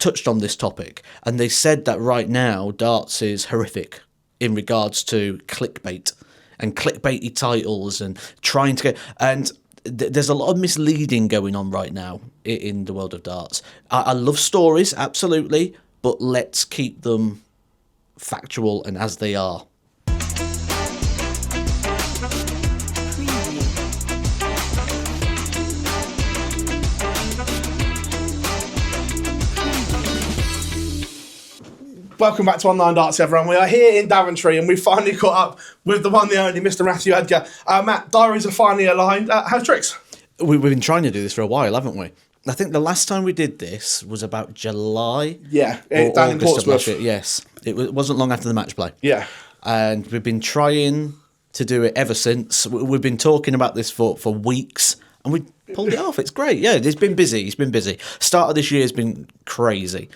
touched on this topic, and they said that right now darts is horrific in regards to clickbait and clickbaity titles and trying to get... And there's a lot of misleading going on right now in the world of darts. I love stories, absolutely, but let's keep them factual and as they are. Welcome back to Online Darts, everyone. We are here in Daventry, and we've finally caught up with the one, the only, Mr. Matthew Edgar. Matt, diaries are finally aligned. How's tricks? We've been trying to do this for a while, haven't we? I think the last time we did this was about July. Yeah, or down in August of last Portsmouth. year. Yes, it wasn't long after the match play. Yeah. And we've been trying to do it ever since. We've been talking about this for weeks, and we pulled it off. It's great. Yeah, it's been busy. It's been busy. Start of this year has been crazy.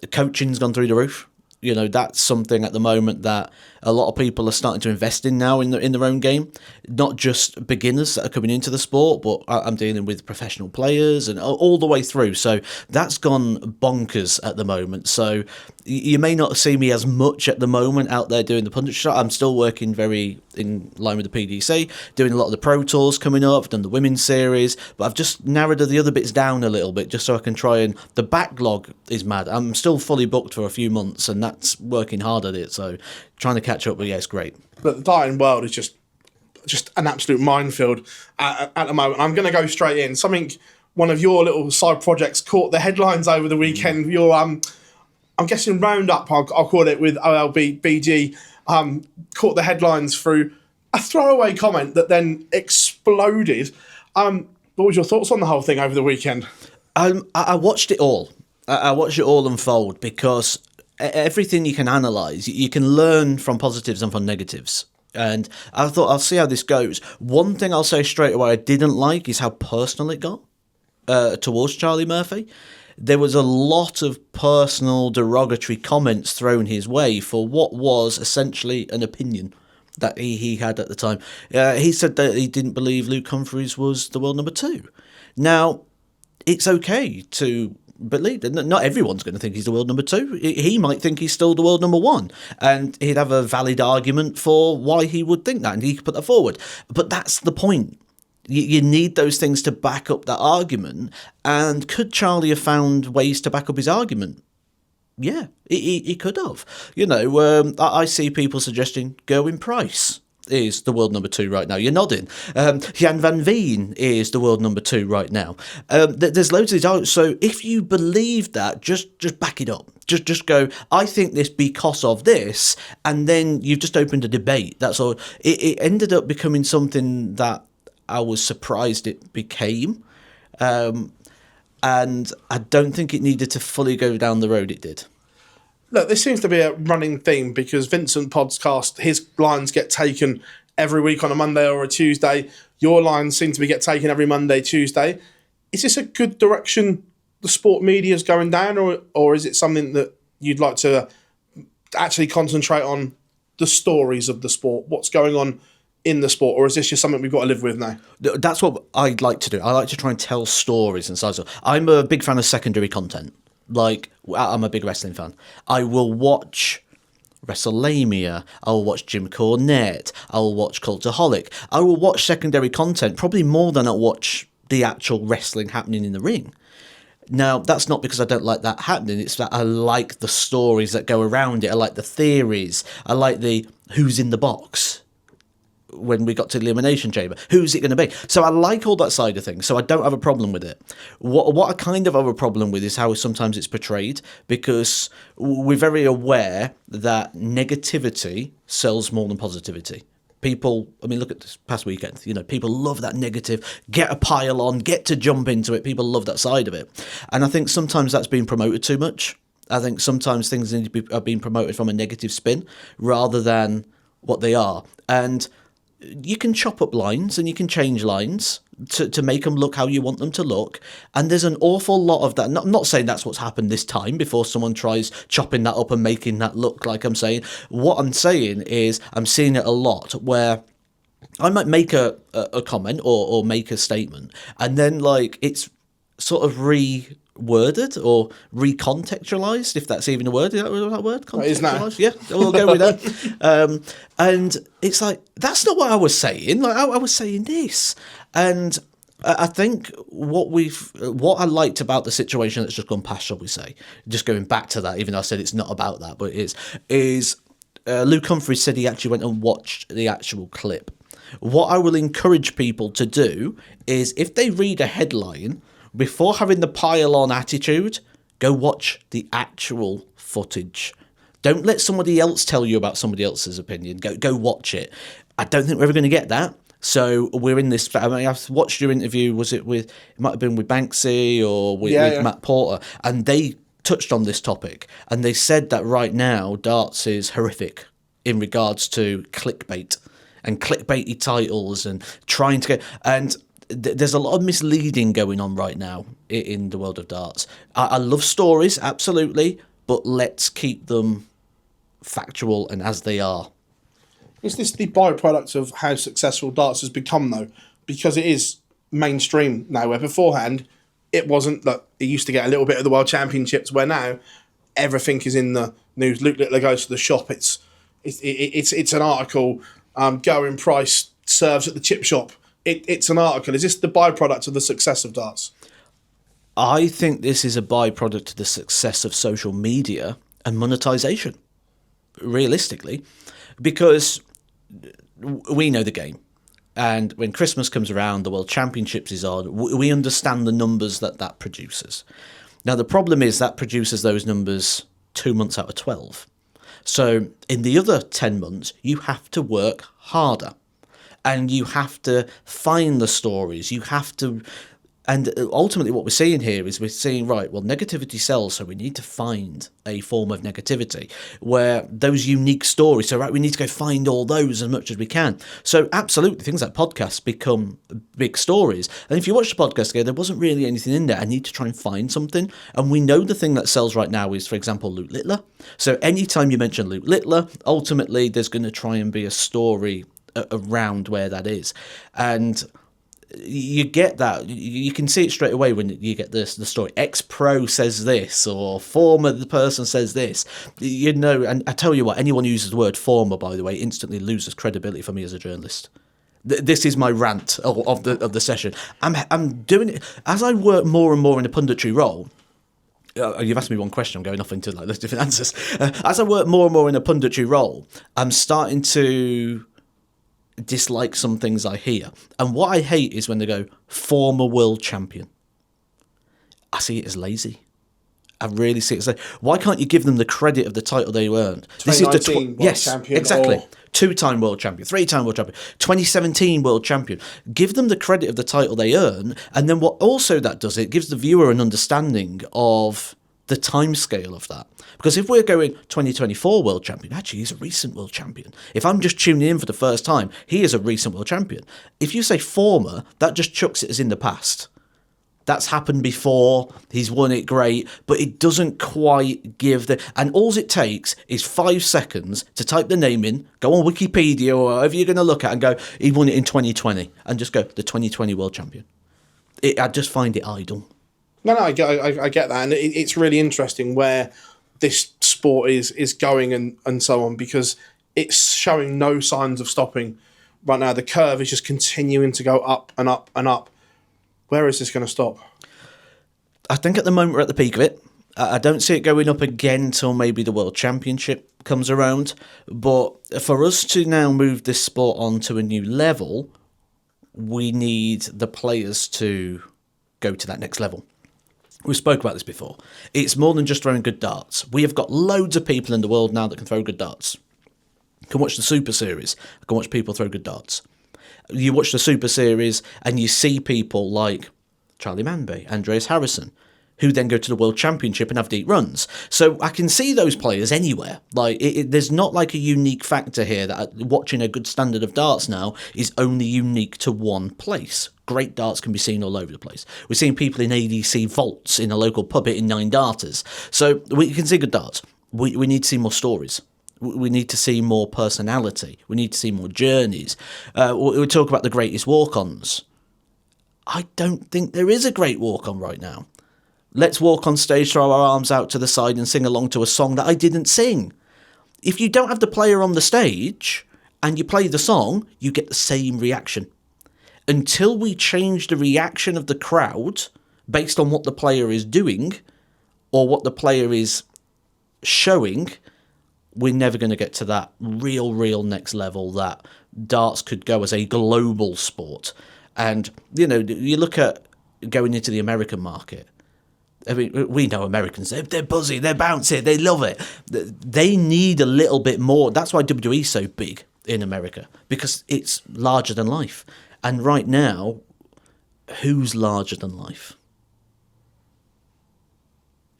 The coaching's gone through the roof. You know, that's something at the moment that a lot of people are starting to invest in now in their own game. Not just beginners that are coming into the sport, but I'm dealing with professional players and all the way through. So that's gone bonkers at the moment. So you may not see me as much at the moment out there doing the punch shot. I'm still working very in line with the PDC, doing a lot of the Pro Tours coming up. I've done the Women's Series, but I've just narrowed the other bits down a little bit just so I can try and... The backlog is mad. I'm still fully booked for a few months, and that's working hard at it. So trying to catch up, but yeah, it's great. But the darting world is just an absolute minefield at the moment. I'm going to go straight in. One of your little side projects caught the headlines over the weekend. Your I'm guessing Roundup, I'll call it, with OLB BG, caught the headlines through a throwaway comment that then exploded. What was your thoughts on the whole thing over the weekend? I watched it all. I watched it all unfold because everything you can analyse, you can learn from positives and from negatives. And I thought, I'll see how this goes. One thing I'll say straight away I didn't like is how personal it got towards Charlie Murphy. There was a lot of personal derogatory comments thrown his way for what was essentially an opinion that he had at the time. He said that he didn't believe Luke Humphries was the world number 2. Now, it's okay to believe that. Not everyone's going to think he's the world number 2. He might think he's still the world number 1, and he'd have a valid argument for why he would think that, and he could put that forward. But that's the point. You need those things to back up that argument. And could Charlie have found ways to back up his argument? Yeah, he could have. You know, I see people suggesting Gerwyn Price is the world number 2 right now. You're nodding. Jan van Veen is the world number 2 right now. There's loads of these arguments. So if you believe that, just back it up. Just go, I think this because of this, and then you've just opened a debate. That's all. It ended up becoming something that I was surprised it became. And I don't think it needed to fully go down the road it did. Look, this seems to be a running theme because Vincent Podcast, his lines get taken every week on a Monday or a Tuesday. Your lines seem to get taken every Monday, Tuesday. Is this a good direction the sport media is going down, or is it something that you'd like to actually concentrate on the stories of the sport, what's going on in the sport, or is this just something we've got to live with now? That's what I'd like to do. I like to try and tell stories and so. I'm a big fan of secondary content. Like, I'm a big wrestling fan. I will watch WrestleMania. I will watch Jim Cornette. I will watch Cultaholic. I will watch secondary content probably more than I watch the actual wrestling happening in the ring. Now, that's not because I don't like that happening. It's that I like the stories that go around it. I like the theories. I like the who's in the box. When we got to the Elimination Chamber, who's it going to be? So I like all that side of things, so I don't have a problem with it. What I kind of have a problem with is how sometimes it's portrayed, because we're very aware that negativity sells more than positivity. People, I mean, look at this past weekend, you know, people love that negative, get a pile on, get to jump into it. People love that side of it. And I think sometimes that's being promoted too much. I think sometimes things need to be are being promoted from a negative spin rather than what they are. And you can chop up lines and you can change lines to make them look how you want them to look. And there's an awful lot of that. I'm not saying that's what's happened this time before someone tries chopping that up and making that look like I'm saying. What I'm saying is I'm seeing it a lot where I might make a comment or make a statement and then like it's sort of worded or recontextualized, if that's even a word. Is that a word? It is now. Contextualized? Yeah, we'll go with that. And it's like, that's not what I was saying. Like, I was saying this. And I think what I liked about the situation that's just gone past, shall we say, just going back to that, even though I said it's not about that, but it is Luke Humphries said he actually went and watched the actual clip. What I will encourage people to do is, if they read a headline, before having the pile-on attitude, go watch the actual footage. Don't let somebody else tell you about somebody else's opinion. Go watch it. I don't think we're ever going to get that. So we're in this. I mean, I've watched your interview. Was it with? It might have been with Banksy or with Matt Porter, and they touched on this topic, and they said that right now darts is horrific in regards to clickbait and clickbaity titles and trying to get and. There's a lot of misleading going on right now in the world of darts. I love stories, absolutely, but let's keep them factual and as they are. Is this the byproduct of how successful darts has become, though? Because it is mainstream now, where beforehand it wasn't. That it used to get a little bit of the World Championships, where now everything is in the news. Luke Littler goes to the shop. It's an article. Going Price serves at the chip shop. It's an article. Is this the byproduct of the success of darts? I think this is a byproduct of the success of social media and monetization, realistically, because we know the game. And when Christmas comes around, the World Championships is on, we understand the numbers that produces. Now, the problem is that produces those numbers 2 months out of 12. So in the other 10 months, you have to work harder. And you have to find the stories. You have to, and ultimately, what we're seeing here is we're seeing, right, well, negativity sells, so we need to find a form of negativity where those unique stories. So, right, we need to go find all those as much as we can. So, absolutely, things like podcasts become big stories. And if you watch the podcast again, there wasn't really anything in there. I need to try and find something. And we know the thing that sells right now is, for example, Luke Littler. So, anytime you mention Luke Littler, ultimately, there's going to try and be a story around where that is, and you get that. You can see it straight away when you get the story. Ex-pro says this, or former the person says this. You know, and I tell you what, anyone who uses the word former, by the way, instantly loses credibility for me as a journalist. This is my rant of the session. I'm doing it as I work more and more in a punditry role. You've asked me one question. I'm going off into like different answers. As I work more and more in a punditry role, I'm starting to dislike some things I hear. And what I hate is when they go, former world champion. I see it as lazy. I really see it as lazy. Why can't you give them the credit of the title they earned? This is the world champion. Exactly. Or 2-time world champion, 3-time world champion, 2017 world champion. Give them the credit of the title they earn. And then what also that does, it gives the viewer an understanding of the timescale of that. Because if we're going 2024 world champion, actually he's a recent world champion. If I'm just tuning in for the first time, he is a recent world champion. If you say former, that just chucks it as in the past. That's happened before, he's won it, great, but it doesn't quite give the... And all it takes is 5 seconds to type the name in, go on Wikipedia or whatever you're going to look at and go, he won it in 2020, and just go, the 2020 world champion. I just find it idle. No, I get that, and it's really interesting where this sport is going and so on, because it's showing no signs of stopping right now. The curve is just continuing to go up and up and up. Where is this going to stop? I think at the moment we're at the peak of it. I don't see it going up again till maybe the World Championship comes around. But for us to now move this sport on to a new level, we need the players to go to that next level. We spoke about this before. It's more than just throwing good darts. We have got loads of people in the world now that can throw good darts. You can watch the Super Series. You can watch people throw good darts. You watch the Super Series and you see people like Charlie Manby, Andreas Harrison, who then go to the World Championship and have deep runs. So I can see those players anywhere. Like there's not like a unique factor here that watching a good standard of darts now is only unique to one place. Great darts can be seen all over the place. We're seeing people in ADC vaults in a local pub hitting 9 darters. So we can see good darts. We need to see more stories. We need to see more personality. We need to see more journeys. We talk about the greatest walk-ons. I don't think there is a great walk-on right now. Let's walk on stage, throw our arms out to the side and sing along to a song that I didn't sing. If you don't have the player on the stage and you play the song, you get the same reaction. Until we change the reaction of the crowd based on what the player is doing or what the player is showing, we're never going to get to that real next level that darts could go as a global sport. And, you know, you look at going into the American market. I mean, we know Americans, they're buzzy, they're bouncy, they love it. They need a little bit more. That's why WWE is so big in America, because it's larger than life. And right now, who's larger than life?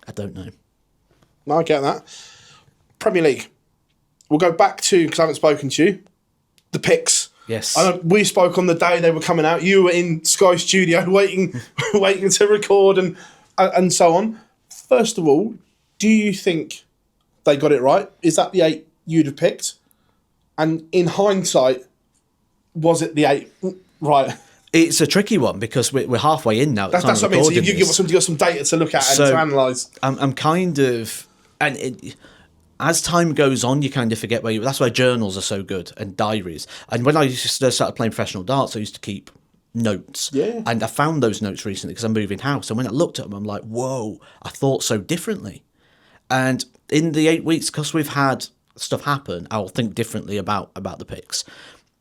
I don't know. No, I get that. Premier League. We'll go back to, because I haven't spoken to you, the picks. Yes. I know we spoke on the day they were coming out. You were in Sky Studio waiting to record and so on. First of all, do you think they got it right? Is that the 8 you'd have picked? And in hindsight, was it the 8 right? It's a tricky one because we're halfway in now. That's what I mean. So you've got some data to look at and to analyse. I'm kind of... As time goes on, you kind of forget where you... That's why journals are so good, and diaries. And when I started playing professional darts, I used to keep notes. Yeah. And I found those notes recently because I'm moving house. And when I looked at them, I'm like, whoa, I thought so differently. And in the 8 weeks, because we've had stuff happen, I'll think differently about the picks.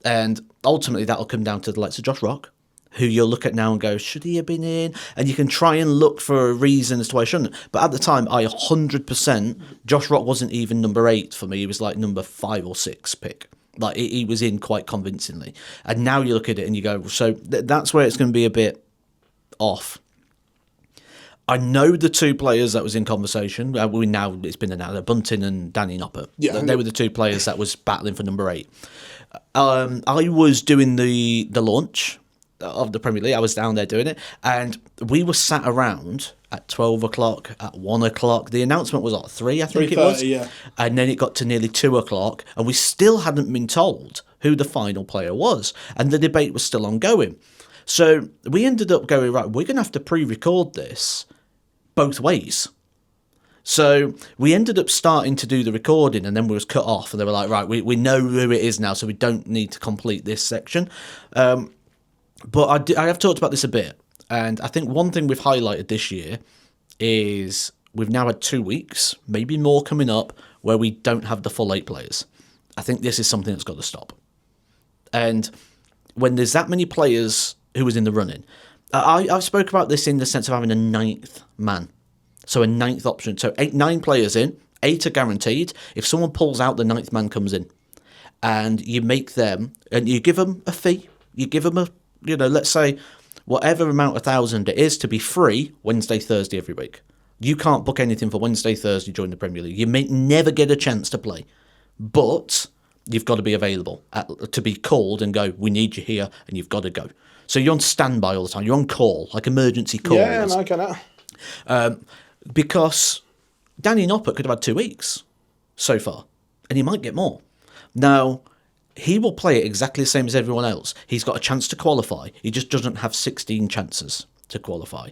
And ultimately, that'll come down to the likes of Josh Rock, who you'll look at now and go, should he have been in? And you can try and look for a reason as to why I shouldn't. But at the time, I 100%, Josh Rock wasn't even number 8 for me. He was like number 5 or 6 pick. Like, he was in quite convincingly. And now you look at it and you go, so that's where it's going to be a bit off. I know the 2 players that was in conversation. It's been announced, Bunting and Danny Noppert. Yeah. They were the 2 players that was battling for number 8. I was doing the launch of the Premier League. I was down there doing it, and we were sat around at 12 o'clock, at 1 o'clock. The announcement was at 3, I think it was. Yeah. And then it got to nearly 2 o'clock, and we still hadn't been told who the final player was, and the debate was still ongoing. So we ended up going, right, we're going to have to pre-record this both ways. So we ended up starting to do the recording, and then we was cut off, and they were like, right, we know who it is now, so we don't need to complete this section. But I have talked about this a bit, and I think one thing we've highlighted this year is we've now had 2 weeks, maybe more coming up, where we don't have the full 8 players. I think this is something that's got to stop. And when there's that many players who was in the running, I've spoke about this in the sense of having a 9th man. So a 9th option. So 9 players in, 8 are guaranteed. If someone pulls out, the 9th man comes in. And you make them, and you give them a fee. You give them a, let's say, whatever amount of thousand it is to be free Wednesday, Thursday every week. You can't book anything for Wednesday, Thursday during the Premier League. You may never get a chance to play. But you've got to be available to be called and go, we need you here, and you've got to go. So you're on standby all the time. You're on call, like emergency call. Yeah, I get that. Because Danny Noppert could have had 2 weeks so far, and he might get more. Now, he will play it exactly the same as everyone else. He's got a chance to qualify. He just doesn't have 16 chances to qualify.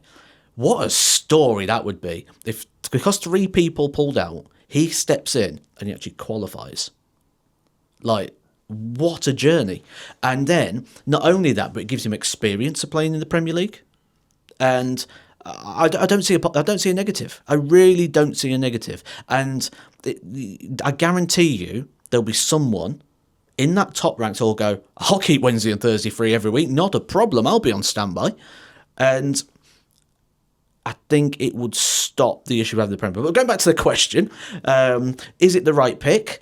What a story that would be. If, because 3 people pulled out, he steps in and he actually qualifies. Like, what a journey. And then, not only that, but it gives him experience of playing in the Premier League. And I don't see a negative. I really don't see a negative. And I guarantee you there'll be someone in that top ranks who'll go, I'll keep Wednesday and Thursday free every week. Not a problem. I'll be on standby. And I think it would stop the issue of having the Premier. But going back to the question, is it the right pick?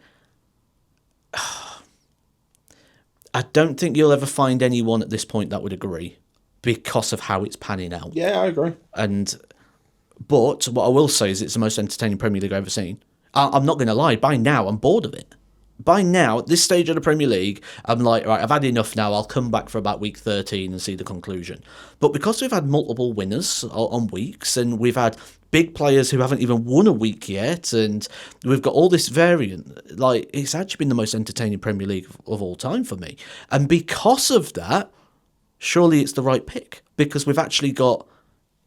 I don't think you'll ever find anyone at this point that would agree because of how it's panning out. Yeah, I agree. But what I will say is it's the most entertaining Premier League I've ever seen. I'm not going to lie. By now, I'm bored of it. By now, at this stage of the Premier League, I'm like, right, I've had enough now. I'll come back for about week 13 and see the conclusion. But because we've had multiple winners on weeks, and we've had big players who haven't even won a week yet, and we've got all this variant, like, it's actually been the most entertaining Premier League of all time for me. And because of that, surely it's the right pick, because we've actually got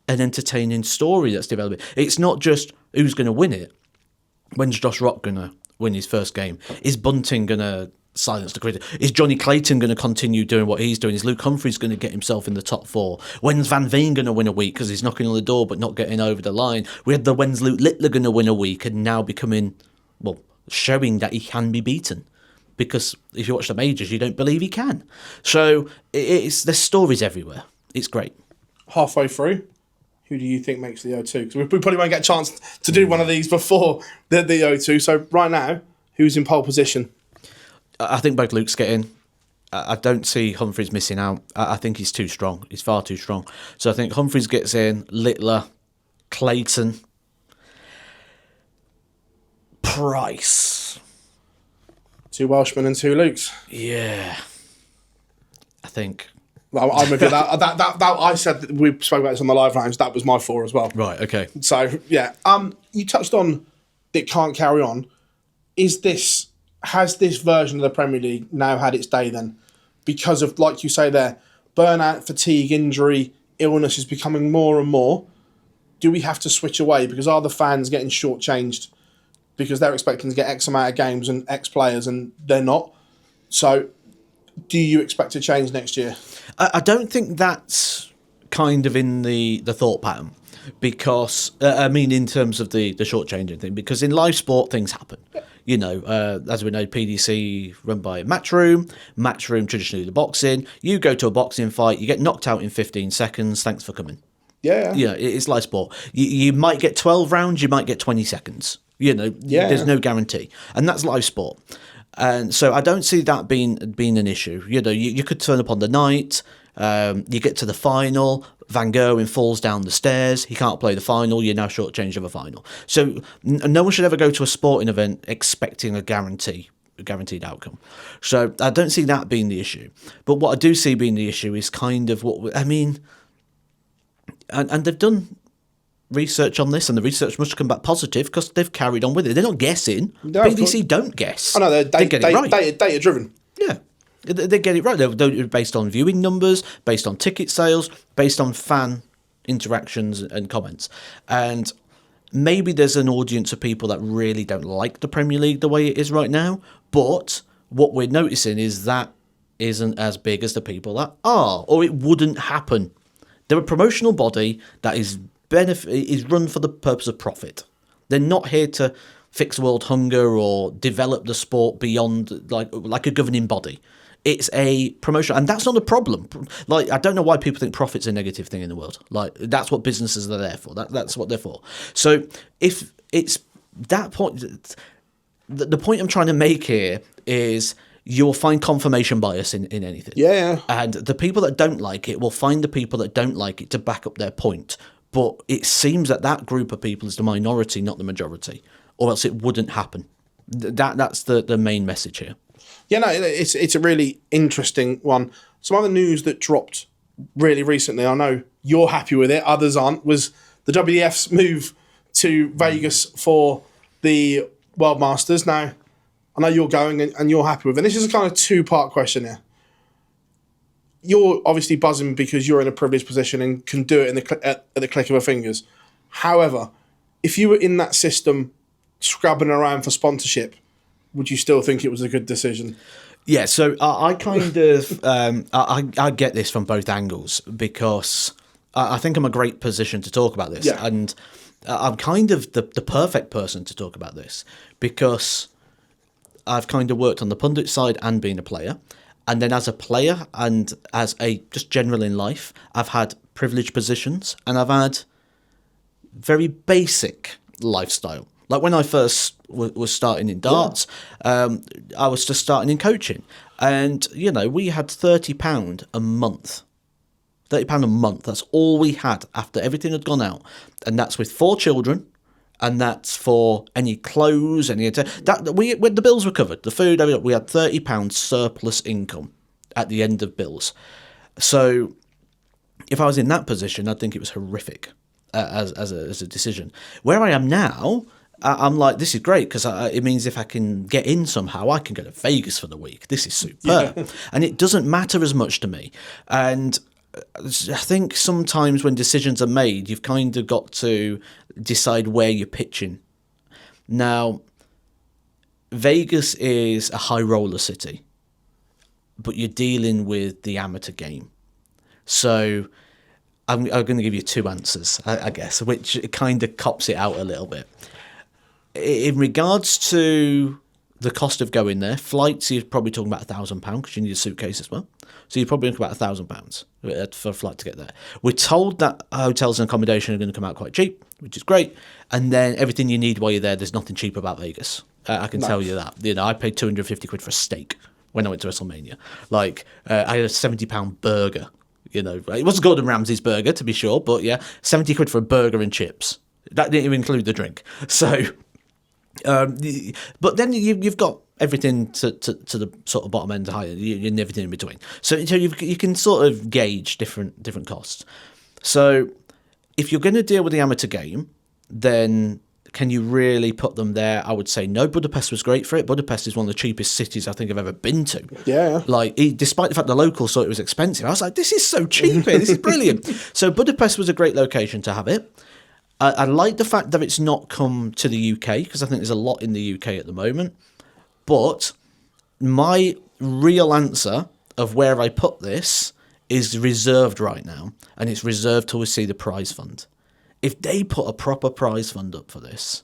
an entertaining story that's developing. It's not just who's going to win it. When's Josh Rock going to win his first game? Is Bunting going to silence the critic? Is Johnny Clayton going to continue doing what he's doing? Is Luke Humphries going to get himself in the top 4? When's Van Veen going to win a week because he's knocking on the door but not getting over the line? We had when's Luke Littler going to win a week and now becoming, well, showing that he can be beaten. Because if you watch the majors, you don't believe he can. So there's stories everywhere. It's great. Halfway through, who do you think makes the O2? Because we probably won't get a chance to do one of these before the O2. So right now, who's in pole position? I think both Lukes get in. I don't see Humphries missing out. I think he's too strong. He's far too strong. So I think Humphries gets in, Littler, Clayton, Price. 2 Welshmen and 2 Lukes. Yeah. I think. Well, I'm with you. That I said that we spoke about this on the live lounge. That was my 4 as well. Right, okay. So, yeah. You touched on it can't carry on. Has this version of the Premier League now had its day then? Because of, like you say there, burnout, fatigue, injury, illness is becoming more and more. Do we have to switch away? Because are the fans getting shortchanged? Because they're expecting to get X amount of games and X players and they're not. So, do you expect to change next year? I don't think that's kind of in the thought pattern. Because, I mean, in terms of the shortchanging thing, because in live sport, things happen. You know, as we know, PDC run by Matchroom. Matchroom, traditionally the boxing. You go to a boxing fight, you get knocked out in 15 seconds. Thanks for coming. Yeah. You know, it's live sport. You might get 12 rounds, you might get 20 seconds. You know, there's no guarantee. And that's live sport. And so I don't see that being an issue. You know, you could turn up on the night, you get to the final, Van Gerwen falls down the stairs, he can't play the final, you're now shortchanged of a final. So no one should ever go to a sporting event expecting a guaranteed outcome. So I don't see that being the issue. But what I do see being the issue is kind of and they've done research on this, and the research must have come back positive because they've carried on with it. They're not guessing. No, BBC don't guess. I know, they get it right. Data driven. Yeah. They get it right. They're based on viewing numbers, based on ticket sales, based on fan interactions and comments. And maybe there's an audience of people that really don't like the Premier League the way it is right now. But what we're noticing is that isn't as big as the people that are, or it wouldn't happen. They're a promotional body that is run for the purpose of profit. They're not here to fix world hunger or develop the sport beyond like a governing body. It's a promotion, and that's not a problem. Like, I don't know why people think profit's a negative thing in the world. Like, that's what businesses are there for. That's what they're for. So if it's that point, the point I'm trying to make here is you'll find confirmation bias in anything. Yeah. And the people that don't like it will find the people that don't like it to back up their point. But it seems that group of people is the minority, not the majority, or else it wouldn't happen. That's the main message here. Yeah, no, it's a really interesting one. Some other news that dropped really recently, I know you're happy with it, others aren't, was the WDF's move to Vegas for the World Masters. Now, I know you're going and you're happy with it. And this is a kind of two-part question here. You're obviously buzzing because you're in a privileged position and can do it at the click of a fingers. However, if you were in that system scrubbing around for sponsorship, would you still think it was a good decision? Yeah, so I kind of I get this from both angles because I think I'm a great position to talk about this, and I'm kind of the perfect person to talk about this because I've kind of worked on the pundit side and been a player, and then as a player and as a just general in life, I've had privileged positions and I've had very basic lifestyle. Like when I first was starting in darts, I was just starting in coaching. And, you know, we had £30 a month. £30 a month. That's all we had after everything had gone out. And that's with 4 children. And that's for any clothes, the bills were covered. The food, we had £30 surplus income at the end of bills. So if I was in that position, I'd think it was horrific as a decision. Where I am now, I'm like, this is great because it means if I can get in somehow, I can go to Vegas for the week. This is superb. Yeah. And it doesn't matter as much to me. And I think sometimes when decisions are made, you've kind of got to decide where you're pitching. Now, Vegas is a high roller city, but you're dealing with the amateur game. So I'm going to give you two answers, I guess, which kind of cops it out a little bit. In regards to the cost of going there, flights, you're probably talking about £1,000 because you need a suitcase as well. So you're probably looking about £1,000 for a flight to get there. We're told that hotels and accommodation are going to come out quite cheap, which is great. And then everything you need while you're there, there's nothing cheap about Vegas. I can tell you that. I paid £250 for a steak when I went to WrestleMania. Like, I had a £70 burger. It was Gordon Ramsay's burger, to be sure, but yeah, £70 for a burger and chips. That didn't even include the drink. So, but then you've got everything to the sort of bottom end higher, and everything in between. So you can sort of gauge different costs. So if you're going to deal with the amateur game, then can you really put them there? I would say no. Budapest was great for it. Budapest is one of the cheapest cities I think I've ever been to. Yeah. Like, despite the fact the locals thought it was expensive, I was like, this is so cheap here. This is brilliant. So Budapest was a great location to have it. I like the fact that it's not come to the UK, because I think there's a lot in the UK at the moment. But my real answer of where I put this is reserved right now, and it's reserved till we see the prize fund. If they put a proper prize fund up for this,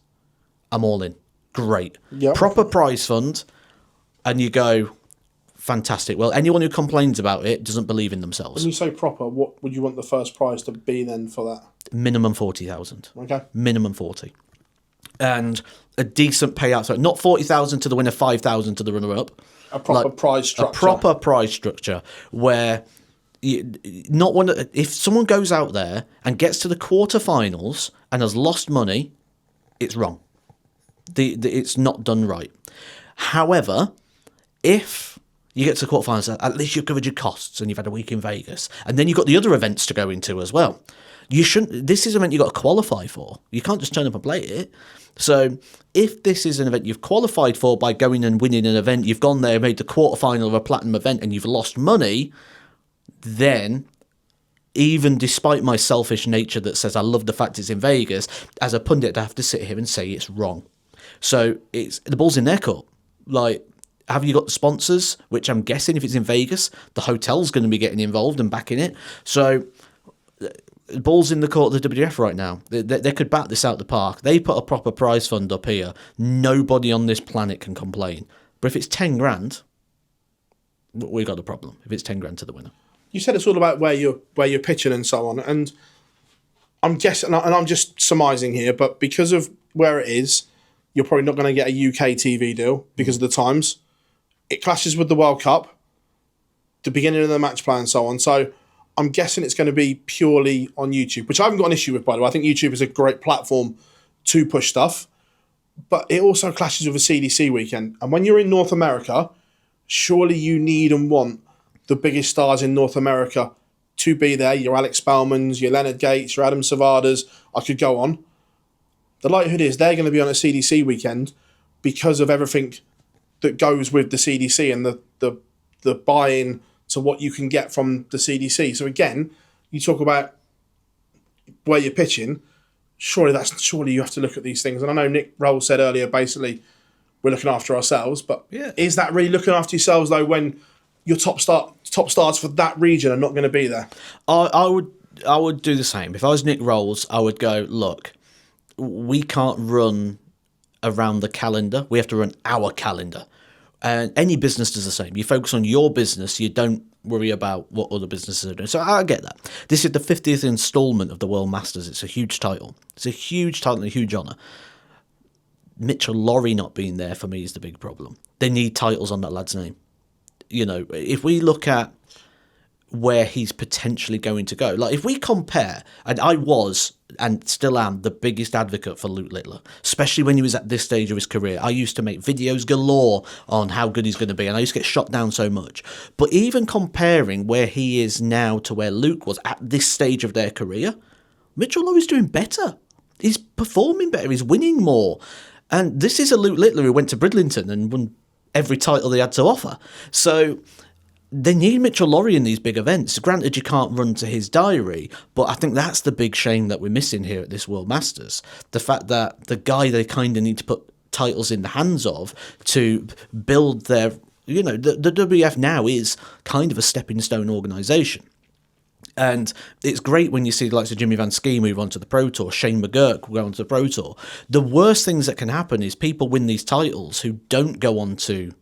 I'm all in. Great. Yep. Proper prize fund, and you go, fantastic. Well, anyone who complains about it doesn't believe in themselves. When you say proper, what would you want the first prize to be then for that? Minimum 40,000. Okay. Minimum 40. And a decent payout. So not 40,000 to the winner, 5,000 to the runner-up. A proper prize structure. A proper prize structure where... if someone goes out there and gets to the quarterfinals and has lost money, it's wrong. It's not done right. However, if you get to the quarterfinals, at least you've covered your costs and you've had a week in Vegas, and then you've got the other events to go into as well. This is an event you've got to qualify for. You can't just turn up and play it. So if this is an event you've qualified for by going and winning an event, you've gone there, made the quarterfinal of a platinum event, and you've lost money, then, even despite my selfish nature that says I love the fact it's in Vegas, as a pundit I have to sit here and say it's wrong. So the ball's in their court. Like, have you got the sponsors? Which I'm guessing if it's in Vegas, the hotel's going to be getting involved and backing it. So the ball's in the court of the WDF right now. They could bat this out the park. They put a proper prize fund up here. Nobody on this planet can complain. But if it's 10 grand, we got a problem. If it's 10 grand to the winner. You said it's all about where you're pitching and so on, and I'm guessing, and I'm just surmising here, but because of where it is, you're probably not going to get a UK TV deal because of the times. It clashes with the World Cup, the beginning of the match play and so on. So I'm guessing it's going to be purely on YouTube, which I haven't got an issue with, by the way. I think YouTube is a great platform to push stuff, but it also clashes with a CDC weekend. And when you're in North America, surely you need and want the biggest stars in North America to be there. Your Alex Spellmans, your Leonard Gates, your Adam Savadas, I could go on. The likelihood is they're going to be on a CDC weekend because of everything that goes with the CDC and the buy-in to what you can get from the CDC. So again, you talk about where you're pitching, surely you have to look at these things. And I know Nick Roll said earlier, basically, we're looking after ourselves, but Is that really looking after yourselves though when your top stars for that region are not going to be there? I would do the same. If I was Nick Rolls, I would go, look, we can't run around the calendar. We have to run our calendar. And any business does the same. You focus on your business. You don't worry about what other businesses are doing. So I get that. This is the 50th installment of the World Masters. It's a huge title. It's a huge title and a huge honour. Mitchell Lorry not being there for me is the big problem. They need titles on that lad's name. If we look at where he's potentially going to go, like if we compare, and I was and still am the biggest advocate for Luke Littler, especially when he was at this stage of his career. I used to make videos galore on how good he's going to be, and I used to get shot down so much. But even comparing where he is now to where Luke was at this stage of their career, Mitchell Lorry's doing better. He's performing better. He's winning more. And this is a Luke Littler who went to Bridlington and won every title they had to offer. So they need Mitchell Laurie in these big events. Granted, you can't run to his diary, but I think that's the big shame that we're missing here at this World Masters. The fact that the guy they kind of need to put titles in the hands of to build their, the WDF now is kind of a stepping stone organisation. And it's great when you see the likes of Jimmy Van Ski move on to the Pro Tour, Shane McGurk go on to the Pro Tour. The worst things that can happen is people win these titles who don't go on to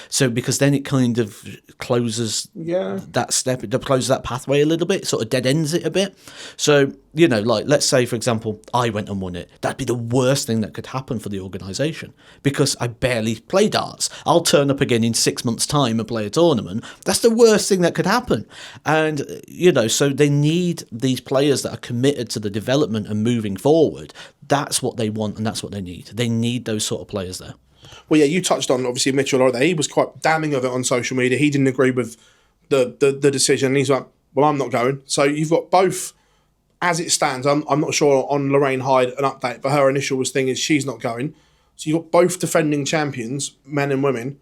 so because then it kind of closes that step, it closes that pathway a little bit, sort of dead ends it a bit. So, like let's say, for example, I went and won it. That'd be the worst thing that could happen for the organisation because I barely play darts. I'll turn up again in 6 months' time and play a tournament. That's the worst thing that could happen. And, so they need these players that are committed to the development and moving forward. That's what they want and that's what they need. They need those sort of players there. Well, yeah, you touched on, obviously, Mitchell Laurie there. He was quite damning of it on social media. He didn't agree with the decision. He's like, well, I'm not going. So you've got both, as it stands, I'm not sure on Lorraine Hyde an update, but her initial thing is she's not going. So you've got both defending champions, men and women,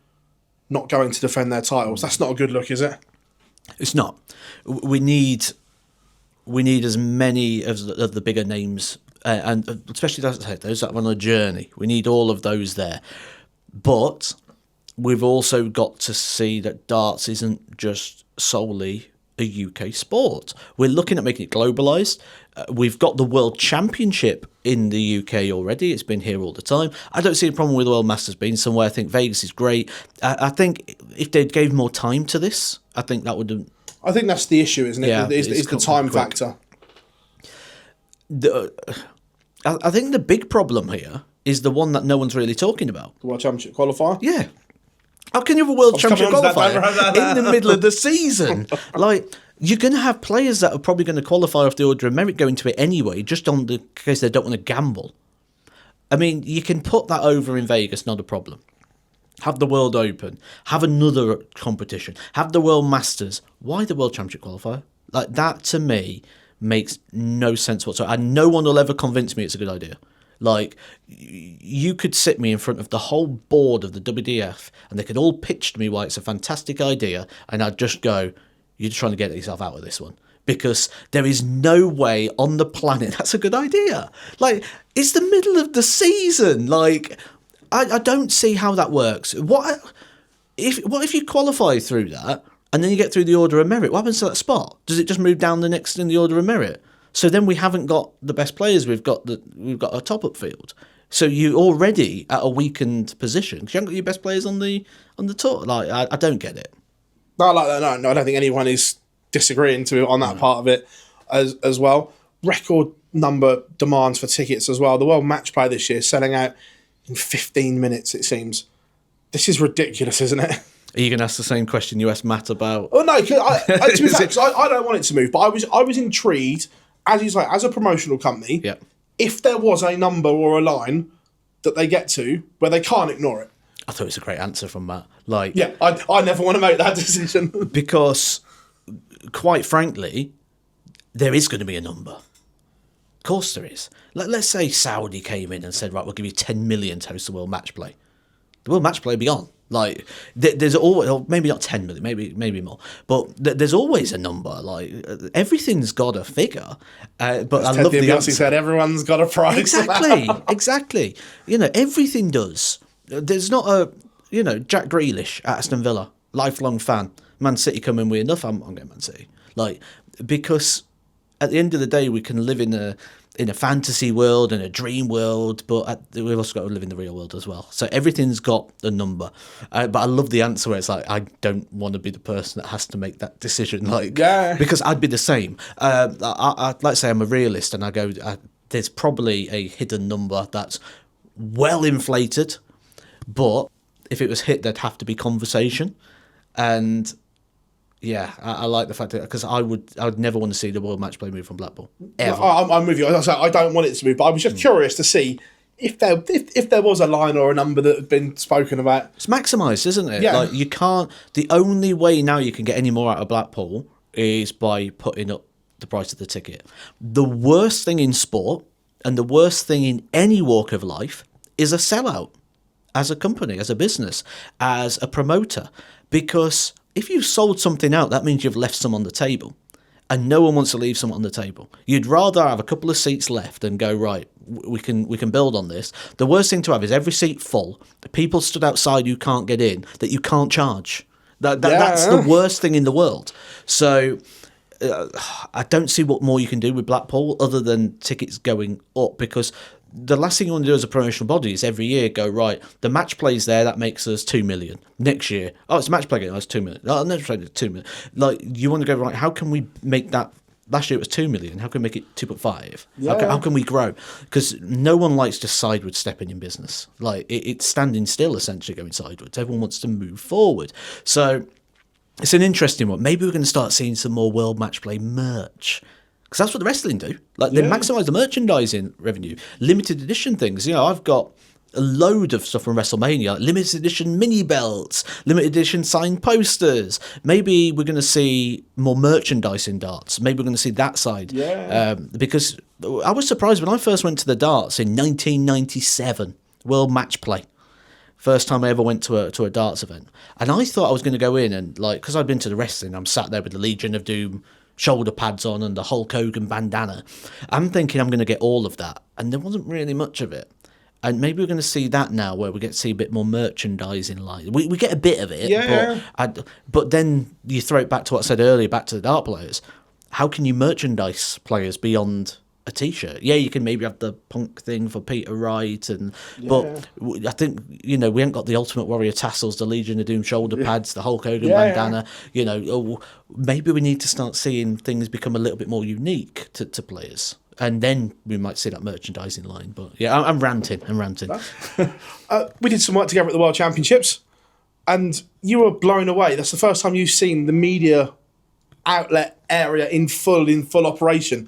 not going to defend their titles. That's not a good look, is it? It's not. We need as many of the bigger names, and especially those that are on a journey. We need all of those there. But we've also got to see that darts isn't just solely a UK sport. We're looking at making it globalised. We've got the World Championship in the UK already. It's been here all the time. I don't see a problem with the World Masters being somewhere. I think Vegas is great. I think if they gave more time to this, I think that would have... I think that's the issue, isn't it? Yeah, it's the time factor. I think the big problem here is the one that no one's really talking about. The World Championship qualifier? Yeah. How can you have a World Championship qualifier in the middle of the season? Like, you're going to have players that are probably going to qualify off the order of merit going to it anyway, just on the case they don't want to gamble. I mean, you can put that over in Vegas, not a problem. Have the World Open. Have another competition. Have the World Masters. Why the World Championship qualifier? Like, that to me makes no sense whatsoever. And no one will ever convince me it's a good idea. Like, you could sit me in front of the whole board of the WDF and they could all pitch to me why it's a fantastic idea, and I'd just go, you're just trying to get yourself out of this one. Because there is no way on the planet that's a good idea. Like, it's the middle of the season. Like, I don't see how that works. What if you qualify through that and then you get through the order of merit? What happens to that spot? Does it just move down the next in the order of merit? So then we haven't got the best players. We've got a top-up field. So you're already at a weakened position because you haven't got your best players on the tour. Like, I don't get it. No, like that. No, I don't think anyone is disagreeing on that part of it as well. Record number demands for tickets as well. The World Match Play this year selling out in 15 minutes. It seems this is ridiculous, isn't it? Are you going to ask the same question you asked Matt about? Oh no, to be fair, I don't want it to move, but I was intrigued. As you say, as a promotional company, yeah. If there was a number or a line that they get to where they can't ignore it. I thought it was a great answer from Matt. Like, yeah, I never want to make that decision. Because, quite frankly, there is going to be a number. Of course there is. Let's say Saudi came in and said, right, we'll give you 10 million to host the World Match Play. The World Match Play will be on. Like, there's always, or maybe not 10 million, maybe more, but there's always a number. Like, everything's got a figure. But I love the answer. Said everyone's got a price. Exactly. Everything does. There's not a, Jack Grealish at Aston Villa, lifelong fan. Man City come in with enough. I'm getting Man City. Like, because at the end of the day, we can live in a fantasy world and a dream world, but we've also got to live in the real world as well. So everything's got a number. But I love the answer where it's like, I don't want to be the person that has to make that decision. Like, yeah. Because I'd be the same. Let's say I'm a realist and I go, there's probably a hidden number that's well inflated, but if it was hit, there'd have to be conversation. And yeah, I like the fact that, because I would never want to see the World Match Play move from Blackpool ever. I'm with you. I don't want it to move, but I was just curious to see if there was a line or a number that had been spoken about. It's maximised, isn't it? Yeah. Like, you can't. The only way now you can get any more out of Blackpool is by putting up the price of the ticket. The worst thing in sport and the worst thing in any walk of life is a sellout as a company, as a business, as a promoter, because if you've sold something out, that means you've left some on the table. And no one wants to leave some on the table. You'd rather have a couple of seats left and go, right, we can build on this. The worst thing to have is every seat full, the people stood outside who can't get in, that you can't charge. That's the worst thing in the world. So I don't see what more you can do with Blackpool other than tickets going up, because the last thing you want to do as a promotional body is every year go, right, the match plays there, that makes us 2 million. Next year, it's a match play game, that's 2 million. Oh, next play, 2 million. Like, you want to go, right, how can we make that? Last year it was 2 million. How can we make it 2.5? Yeah. How can we grow? Because no one likes just sideways stepping in business. Like, it's standing still, essentially, going sideways. Everyone wants to move forward. So it's an interesting one. Maybe we're going to start seeing some more World Match Play merch. Because that's what the wrestling do. Like, they maximise the merchandising revenue. Limited edition things. You know, I've got a load of stuff from WrestleMania. Like limited edition mini belts, limited edition signed posters. Maybe we're going to see more merchandise in darts. Maybe we're going to see that side. Yeah. Because I was surprised when I first went to the darts in 1997, World Match Play. First time I ever went to a darts event. And I thought I was going to go in and, like, because I'd been to the wrestling, I'm sat there with the Legion of Doom shoulder pads on and the Hulk Hogan bandana. I'm thinking I'm going to get all of that. And there wasn't really much of it. And maybe we're going to see that now, where we get to see a bit more merchandising line. We get a bit of it, but then you throw it back to what I said earlier, back to the dart players. How can you merchandise players beyond a T-shirt? Yeah, you can maybe have the punk thing for Peter Wright, but I think, you know, we ain't got the Ultimate Warrior tassels, the Legion of Doom shoulder pads, the Hulk Hogan bandana. You know, maybe we need to start seeing things become a little bit more unique to players. And then we might see that merchandising line. But yeah, I'm ranting. We did some work together at the World Championships, and you were blown away. That's the first time you've seen the media outlet area in full operation.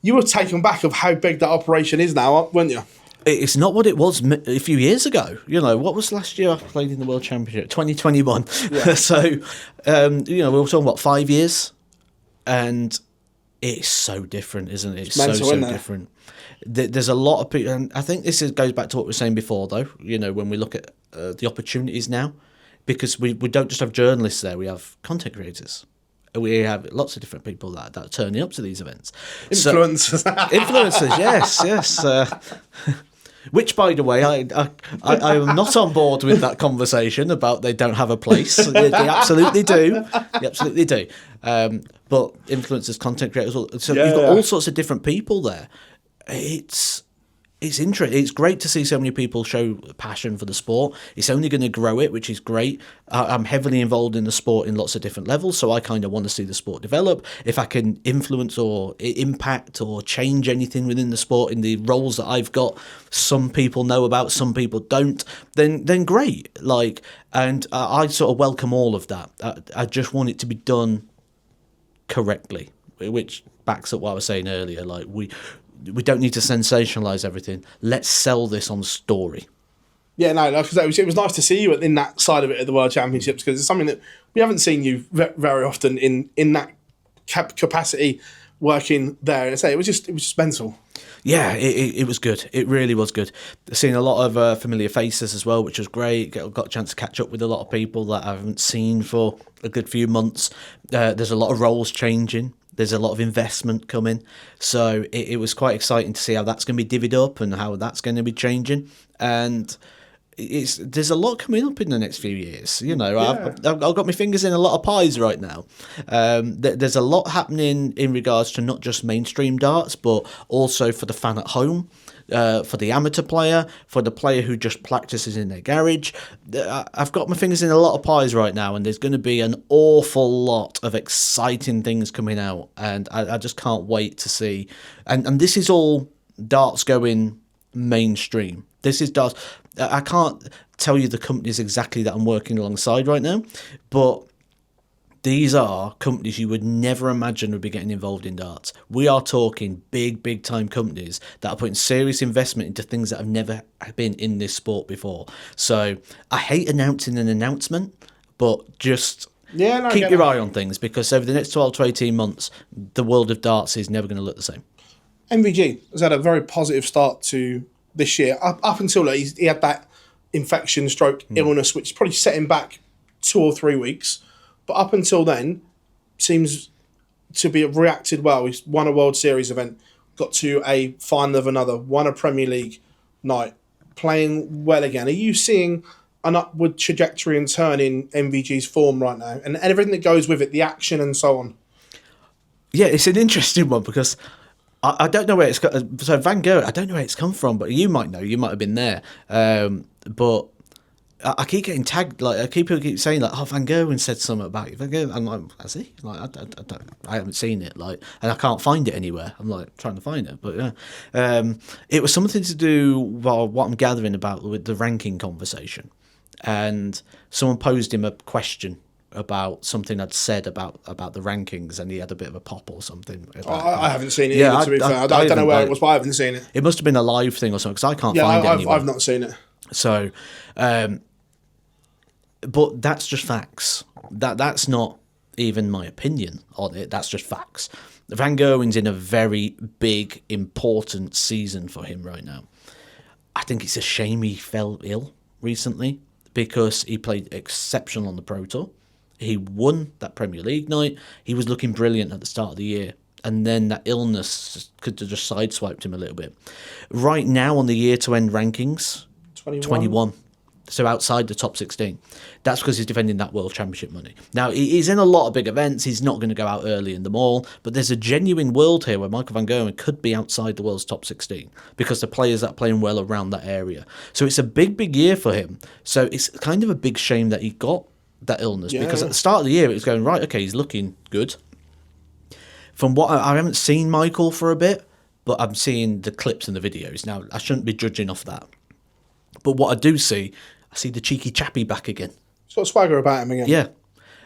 You were taken back of how big that operation is now, weren't you? It's not what it was a few years ago. You know, what was last year I played in the World Championship? 2021. Yeah. So, you know, we were talking about 5 years, and it's so different, isn't it? It's so different. There's a lot of people, and I think this goes back to what we were saying before, though. You know, when we look at the opportunities now, because we don't just have journalists there, we have content creators. We have lots of different people that are turning up to these events. Influencers. Influencers, yes. Which, by the way, I am not on board with that conversation about they don't have a place. They absolutely do. They absolutely do. But influencers, content creators, so you've got all sorts of different people there. It's interesting. It's great to see so many people show passion for the sport. It's only going to grow it, which is great. I'm heavily involved in the sport in lots of different levels, so I kind of want to see the sport develop. If I can influence or impact or change anything within the sport in the roles that I've got, some people know about, some people don't, then great. And I sort of welcome all of that. I just want it to be done correctly, which backs up what I was saying earlier. Like, we don't need to sensationalise everything. Let's sell this on story. Yeah, no, like I said, it was nice to see you in that side of it at the World Championships, because it's something that we haven't seen you very often in that capacity working there. And I say it was just mental. Yeah, it was good. It really was good. Seeing a lot of familiar faces as well, which was great. Got a chance to catch up with a lot of people that I haven't seen for a good few months. There's a lot of roles changing. There's a lot of investment coming. So it was quite exciting to see how that's going to be divvied up and how that's going to be changing. And there's a lot coming up in the next few years. You know, I've got my fingers in a lot of pies right now. There's a lot happening in regards to not just mainstream darts, but also for the fan at home. For the amateur player, for the player who just practices in their garage. I've got my fingers in a lot of pies right now, and there's going to be an awful lot of exciting things coming out, and I just can't wait to see. And this is all darts going mainstream. This is darts. I can't tell you the companies exactly that I'm working alongside right now, but these are companies you would never imagine would be getting involved in darts. We are talking big time companies that are putting serious investment into things that have never been in this sport before. So I hate announcing an announcement, but just keep your eye on things, because over the next 12 to 18 months, the world of darts is never going to look the same. MVG has had a very positive start to this year. Up until he had that infection, stroke, illness, which probably set him back 2 or 3 weeks. But up until then, seems to be reacted well. He's won a World Series event, got to a final of another, won a Premier League night, playing well again. Are you seeing an upward trajectory and turn in MVG's form right now, and everything that goes with it, the action and so on? Yeah, it's an interesting one because I don't know where it's got. So Van Gogh, I don't know where it's come from, but you might know. You might have been there. But I keep getting tagged. Like people keep saying, like, "Oh, Van Gogh said something about you." Van Gogh, I'm like, "Has he?" Like, I haven't seen it. Like, and I can't find it anywhere. I'm like trying to find it, but yeah, it was something to do. Well, what I'm gathering about with the ranking conversation, and someone posed him a question about something I'd said about the rankings, and he had a bit of a pop or something. I haven't seen it either, to be fair. I don't know where it was, but I haven't seen it. It must have been a live thing or something, because I can't find it anywhere. I've not seen it. So, but that's just facts. That's not even my opinion on it. That's just facts. Van Gogh's in a very big, important season for him right now. I think it's a shame he fell ill recently, because he played exceptional on the Pro Tour. He won that Premier League night. He was looking brilliant at the start of the year. And then that illness could have just sideswiped him a little bit. Right now on the year-to-end rankings, 21. So outside the top 16. That's because he's defending that World Championship money. Now, he's in a lot of big events. He's not going to go out early in them all. But there's a genuine world here where Michael Van Gerwen could be outside the world's top 16 because the players that are playing well around that area. So it's a big, big year for him. So it's kind of a big shame that he got that illness, because at the start of the year it was going, right, okay, he's looking good. From what I haven't seen Michael for a bit, but I'm seeing the clips and the videos. Now, I shouldn't be judging off that. But what I do see, I see the cheeky chappy back again. He's got swagger about him again. Yeah.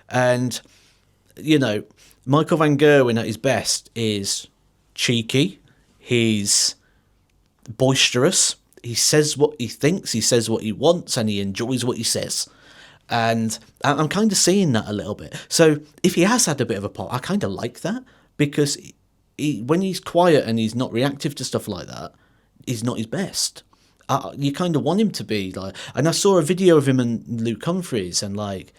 And, you know, Michael Van Gerwen at his best is cheeky. He's boisterous. He says what he thinks. He says what he wants, and he enjoys what he says. And I'm kind of seeing that a little bit. So if he has had a bit of a pop, I kind of like that, because when he's quiet and he's not reactive to stuff like that, he's not his best. You kind of want him to be like. And I saw a video of him and Luke Humphries, and like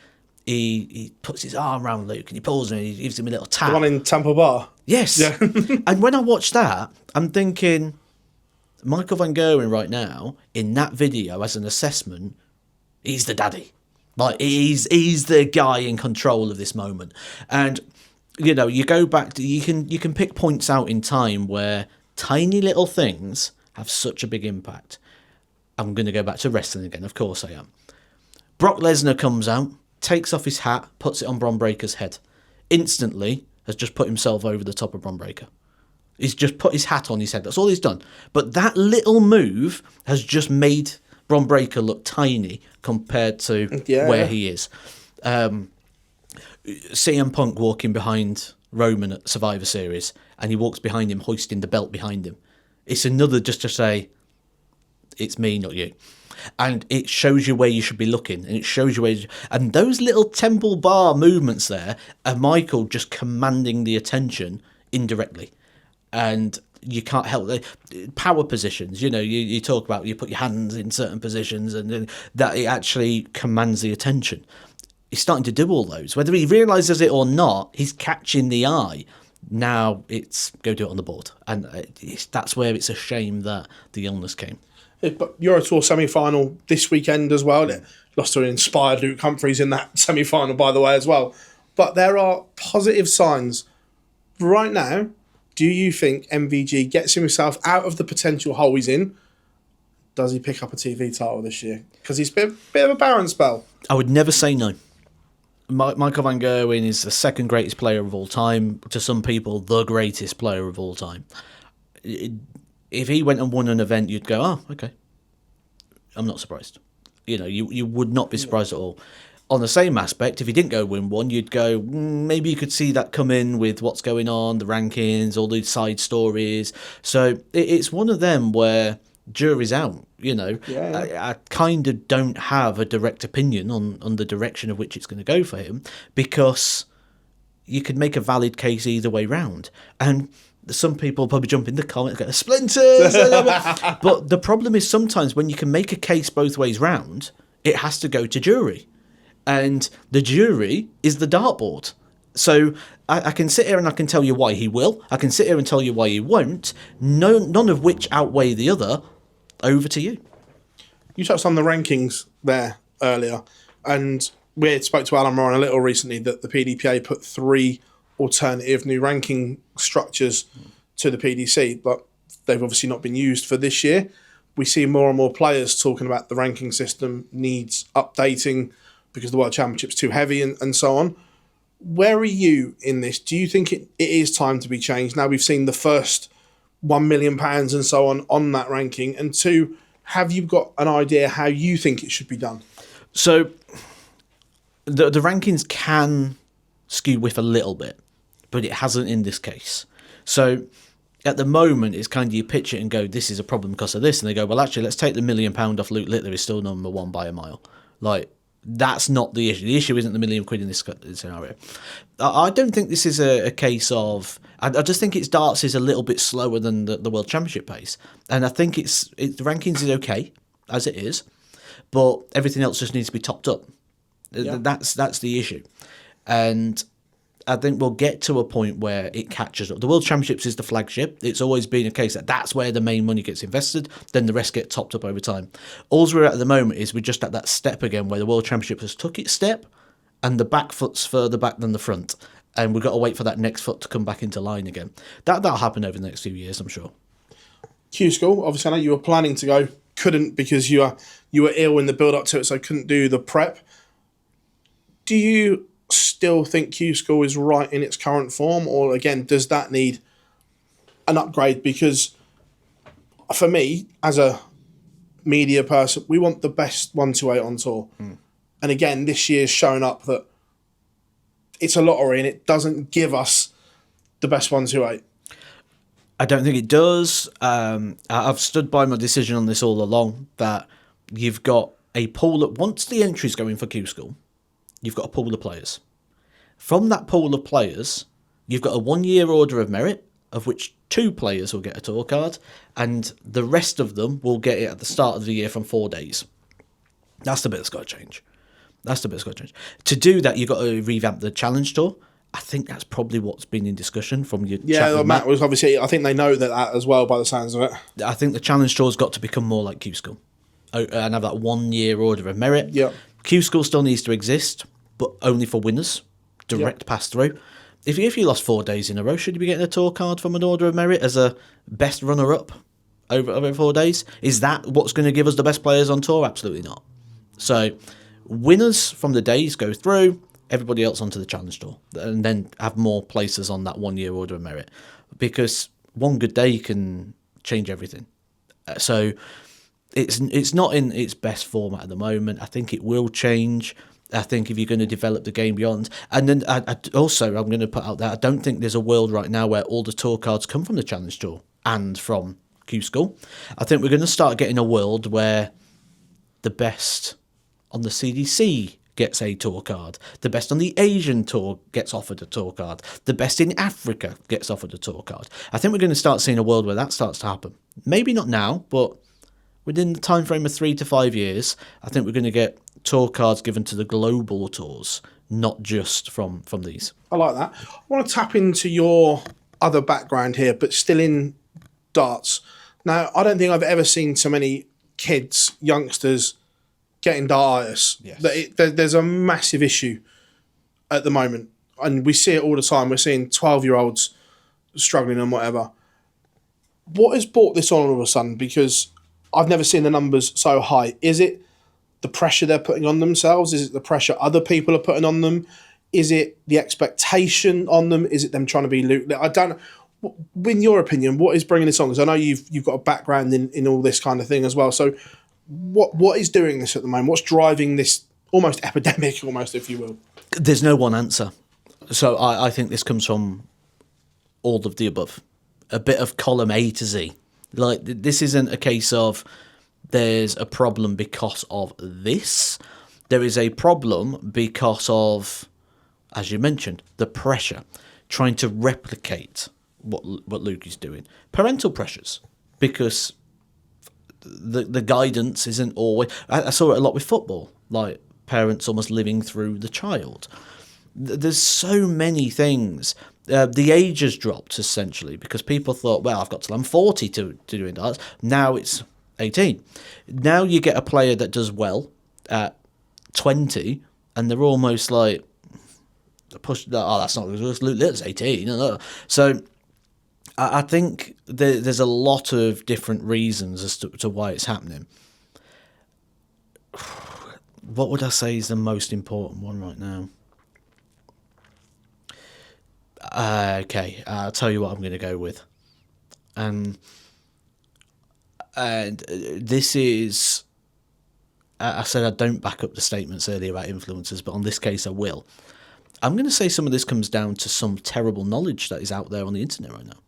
he puts his arm around Luke and he pulls him and he gives him a little tap. The one in Tampa Bar. Yes. Yeah. And when I watched that, I'm thinking, Michael Van Gerwen right now in that video as an assessment, he's the daddy. Like, he's the guy in control of this moment. And, you know, you go back to, you can pick points out in time where tiny little things have such a big impact. I'm going to go back to wrestling again. Of course I am. Brock Lesnar comes out, takes off his hat, puts it on Bron Breakker's head. Instantly has just put himself over the top of Bron Breakker. He's just put his hat on his head. That's all he's done. But that little move has just made Bron Breakker look tiny compared to where he is. CM Punk walking behind Roman at Survivor Series, and he walks behind him, hoisting the belt behind him. It's another just to say, it's me, not you. And it shows you where you should be looking, and it shows you and those little Temple Bar movements there are Michael just commanding the attention indirectly. And you can't help power positions. You know, you talk about, you put your hands in certain positions, and that it actually commands the attention. He's starting to do all those. Whether he realises it or not, he's catching the eye. Now it's go do it on the board. And that's where it's a shame that the illness came. But Euro Tour semi-final this weekend as well. They lost to an inspired Luke Humphries in that semi-final, by the way, as well. But there are positive signs. Right now, do you think MVG gets himself out of the potential hole he's in? Does he pick up a TV title this year? Because he's been a bit of a barren spell. I would never say no. Michael Van Gerwen is the second greatest player of all time. To some people, the greatest player of all time. If he went and won an event, you'd go, oh, okay. I'm not surprised. You know, you would not be surprised at all. On the same aspect, if he didn't go win one, you'd go, maybe you could see that come in with what's going on, the rankings, all these side stories. So it's one of them where jury's out, you know. I kind of don't have a direct opinion on the direction of which it's going to go for him, because you could make a valid case either way round. And some people probably jump in the comments and go, splinters! But the problem is sometimes when you can make a case both ways round, it has to go to jury. and the jury is the dartboard. So I can sit here and I can tell you why he will. I can sit here and tell you why he won't. None of which outweigh the other. Over to you. You touched on the rankings there earlier, and we spoke to Alan Moran a little recently that the PDPA put 3 alternative new ranking structures to the PDC, but they've obviously not been used for this year. We see more and more players talking about the ranking system needs updating because the World Championship's too heavy and so on. Where are you in this? Do you think it is time to be changed? Now we've seen the first £1 million and so on that ranking. And 2, have you got an idea how you think it should be done? So the rankings can skew with a little bit, but it hasn't in this case. So at the moment, it's kind of you pitch it and go, this is a problem because of this. And they go, well, actually, let's take the £1 million off Luke Littler. He's still number 1 by a mile. Like, that's not the issue. The issue isn't the £1 million in this scenario. I don't think this is a case of... I just think it's darts is a little bit slower than the World Championship pace. And I think the rankings is okay, as it is, but everything else just needs to be topped up. Yeah. That's the issue. And I think we'll get to a point where it catches up. The World Championships is the flagship. It's always been a case that's where the main money gets invested. Then the rest get topped up over time. All we're at the moment is we're just at that step again where the World Championship has took its step and the back foot's further back than the front. And we've got to wait for that next foot to come back into line again. That'll happen over the next few years, I'm sure. Q School, obviously I know you were planning to go, couldn't because you were ill in the build-up to it, so couldn't do the prep. Do you still think Q School is right in its current form, or again, does that need an upgrade? Because for me, as a media person, we want the best 128 on tour. And again, this year's shown up that it's a lottery and it doesn't give us the best 128. I don't think it does. I've stood by my decision on this all along, that you've got a pool that once the entry's going for Q School, you've got a pool of players. From that pool of players, you've got a 1-year order of merit, of which 2 players will get a tour card, and the rest of them will get it at the start of the year from 4 days. That's the bit that's got to change. To do that, you've got to revamp the Challenge Tour. I think that's probably what's been in discussion from your chat with Matt was obviously, I think they know that as well by the sounds of it. I think the Challenge Tour's got to become more like Q School and have that 1-year order of merit. Yeah. Q School still needs to exist, but only for winners. Direct pass through. If you lost 4 days in a row, should you be getting a tour card from an order of merit as a best runner-up over 4 days? Is that what's going to give us the best players on tour? Absolutely not. So winners from the days go through, everybody else onto the Challenge Tour, and then have more places on that 1-year order of merit, because one good day can change everything. So it's not in its best format at the moment. I think it will change. I think if you're going to develop the game beyond, and then I'm going to put out there, I don't think there's a world right now where all the tour cards come from the Challenge Tour and from Q School. I think we're going to start getting a world where the best on the CDC gets a tour card, the best on the Asian tour gets offered a tour card, the best in Africa gets offered a tour card. I think we're going to start seeing a world where that starts to happen. Maybe not now, but within the time frame of 3 to 5 years, I think we're going to get tour cards given to the global tours, not just from these. I like that. I want to tap into your other background here, but still in darts. Now, I don't think I've ever seen so many kids, youngsters, getting dartitis. Yes. There's a massive issue at the moment, and we see it all the time. We're seeing 12-year-olds struggling and whatever. What has brought this on all of a sudden? Because I've never seen the numbers so high. Is it the pressure they're putting on themselves? Is it the pressure other people are putting on them? Is it the expectation on them? Is it them trying to be Luke? I don't know. In your opinion, what is bringing this on? Because I know you've got a background in all this kind of thing as well. So what is doing this at the moment? What's driving this almost epidemic, almost, if you will? There's no one answer. So I think this comes from all of the above. A bit of column A to Z. Like, this isn't a case of there's a problem because of this. There is a problem because of, as you mentioned, the pressure, trying to replicate what Luke is doing. Parental pressures, because the guidance isn't always... I saw it a lot with football. Like, parents almost living through the child. There's so many things. The age has dropped, essentially, because people thought, well, I've got till I'm 40 to do darts. Now it's 18. Now you get a player that does well at 20, and they're almost like, push. Oh, that's not good. That's 18. So I think there's a lot of different reasons as to why it's happening. What would I say is the most important one right now? Okay, I'll tell you what I'm going to go with. And this is... I said I don't back up the statements earlier about influencers, but on this case I will. I'm going to say some of this comes down to some terrible knowledge that is out there on the internet right now.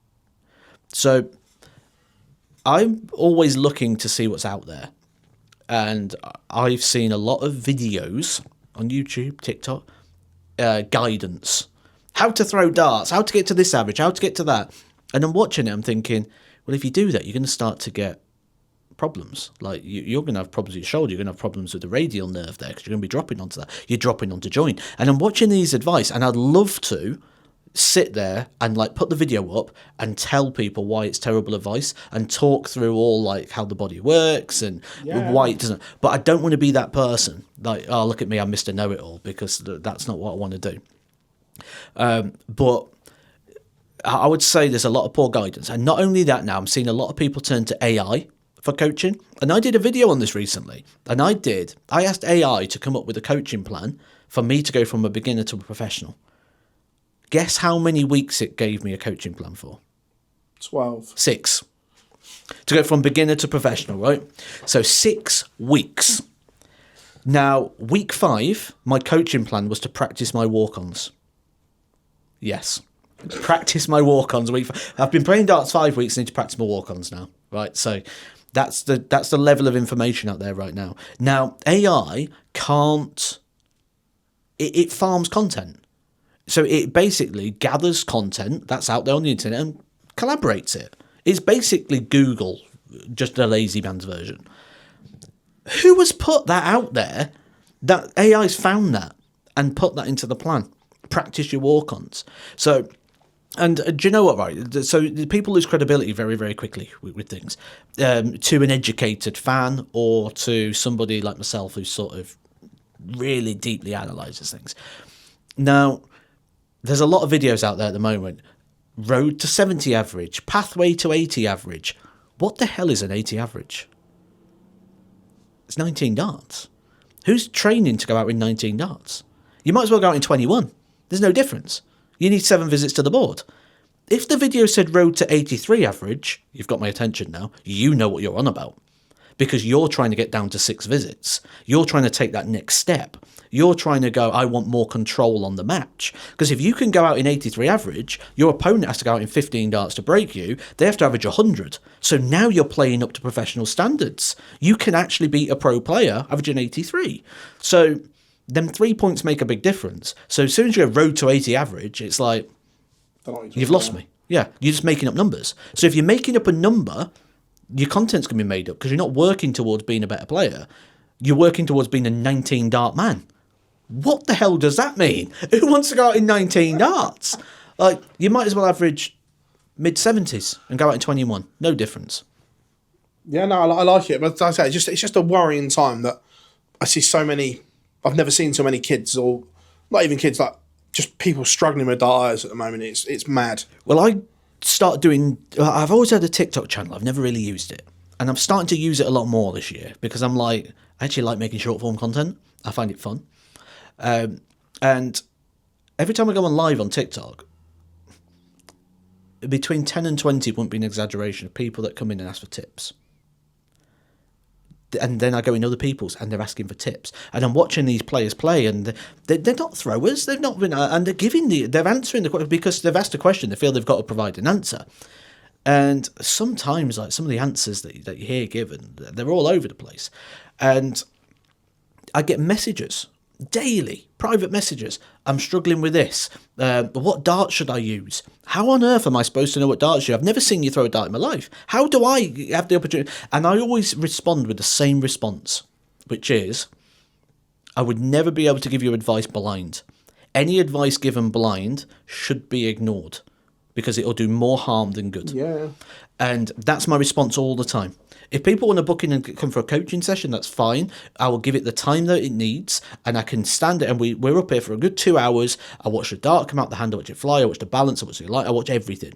So I'm always looking to see what's out there. And I've seen a lot of videos on YouTube, TikTok, guidance. How to throw darts, how to get to this average, how to get to that. And I'm watching it, I'm thinking, well, if you do that, you're going to start to get problems. Like, you're going to have problems with your shoulder, you're going to have problems with the radial nerve there, because you're going to be dropping onto that. You're dropping onto joint. And I'm watching these advice, and I'd love to sit there and, like, put the video up and tell people why it's terrible advice and talk through all, like, how the body works and why it doesn't. But I don't want to be that person. Like, oh, look at me, I'm Mr. Know-It-All, because that's not what I want to do. But I would say there's a lot of poor guidance. And not only that, now I'm seeing a lot of people turn to AI for coaching. And I did a video on this recently. And I asked AI to come up with a coaching plan for me to go from a beginner to a professional. Guess how many weeks it gave me a coaching plan for? 12. 6. To go from beginner to professional, right? So 6 weeks. Now, week 5, my coaching plan was to practice my walk-ons. Yes. Practice my walk-ons. I've been playing darts 5 weeks, I need to practice my walk-ons now. Right, so that's the level of information out there right now. Now, AI can't... It farms content. So it basically gathers content that's out there on the internet and collaborates it. It's basically Google, just a lazy man's version. Who has put that out there? That AI's found that and put that into the plan. Practice your walk-ons. So, and do you know what, right? So people lose credibility very, very quickly with things. To an educated fan or to somebody like myself who sort of really deeply analyses things. Now, there's a lot of videos out there at the moment. Road to 70 average, pathway to 80 average. What the hell is an 80 average? It's 19 darts. Who's training to go out in 19 darts? You might as well go out in 21. There's no difference. You need 7 visits to the board. If the video said road to 83 average, you've got my attention now, you know what you're on about. Because you're trying to get down to 6 visits. You're trying to take that next step. You're trying to go, I want more control on the match. Because if you can go out in 83 average, your opponent has to go out in 15 darts to break you. They have to average 100. So now you're playing up to professional standards. You can actually beat a pro player averaging 83. So them 3 points make a big difference. So as soon as you go road to 80 average, it's like, you've lost me. Yeah, you're just making up numbers. So if you're making up a number, your content's going to be made up because you're not working towards being a better player. You're working towards being a 19 dart man. What the hell does that mean? Who wants to go out in 19 darts? Like, you might as well average mid-70s and go out in 21. No difference. Yeah, no, I like it. But like I say, it's just a worrying time that I see so many... I've never seen so many kids, or not even kids, like just people struggling with dartitis at the moment. It's mad. Well, I've always had a TikTok channel. I've never really used it. And I'm starting to use it a lot more this year because I'm like, I actually like making short form content. I find it fun. And every time I go on live on TikTok, between 10 and 20 wouldn't be an exaggeration of people that come in and ask for tips. And then I go in other people's and they're asking for tips. And I'm watching these players play and they're not throwers. They've not been, and they're answering the question because they've asked a question. They feel they've got to provide an answer. And sometimes, like, some of the answers that you hear given, they're all over the place. And I get messages daily, private messages. I'm struggling with this. What dart should I use? How on earth am I supposed to know what darts you? I've never seen you throw a dart in my life. How do I have the opportunity? And I always respond with the same response, which is, I would never be able to give you advice blind. Any advice given blind should be ignored because it'll do more harm than good. Yeah. And that's my response all the time. If people want to book in and come for a coaching session, that's fine. I will give it the time that it needs, and I can stand it. And we're up here for a good 2 hours. I watch the dart come out the hand, I watch it fly, I watch the balance, I watch the light, I watch everything.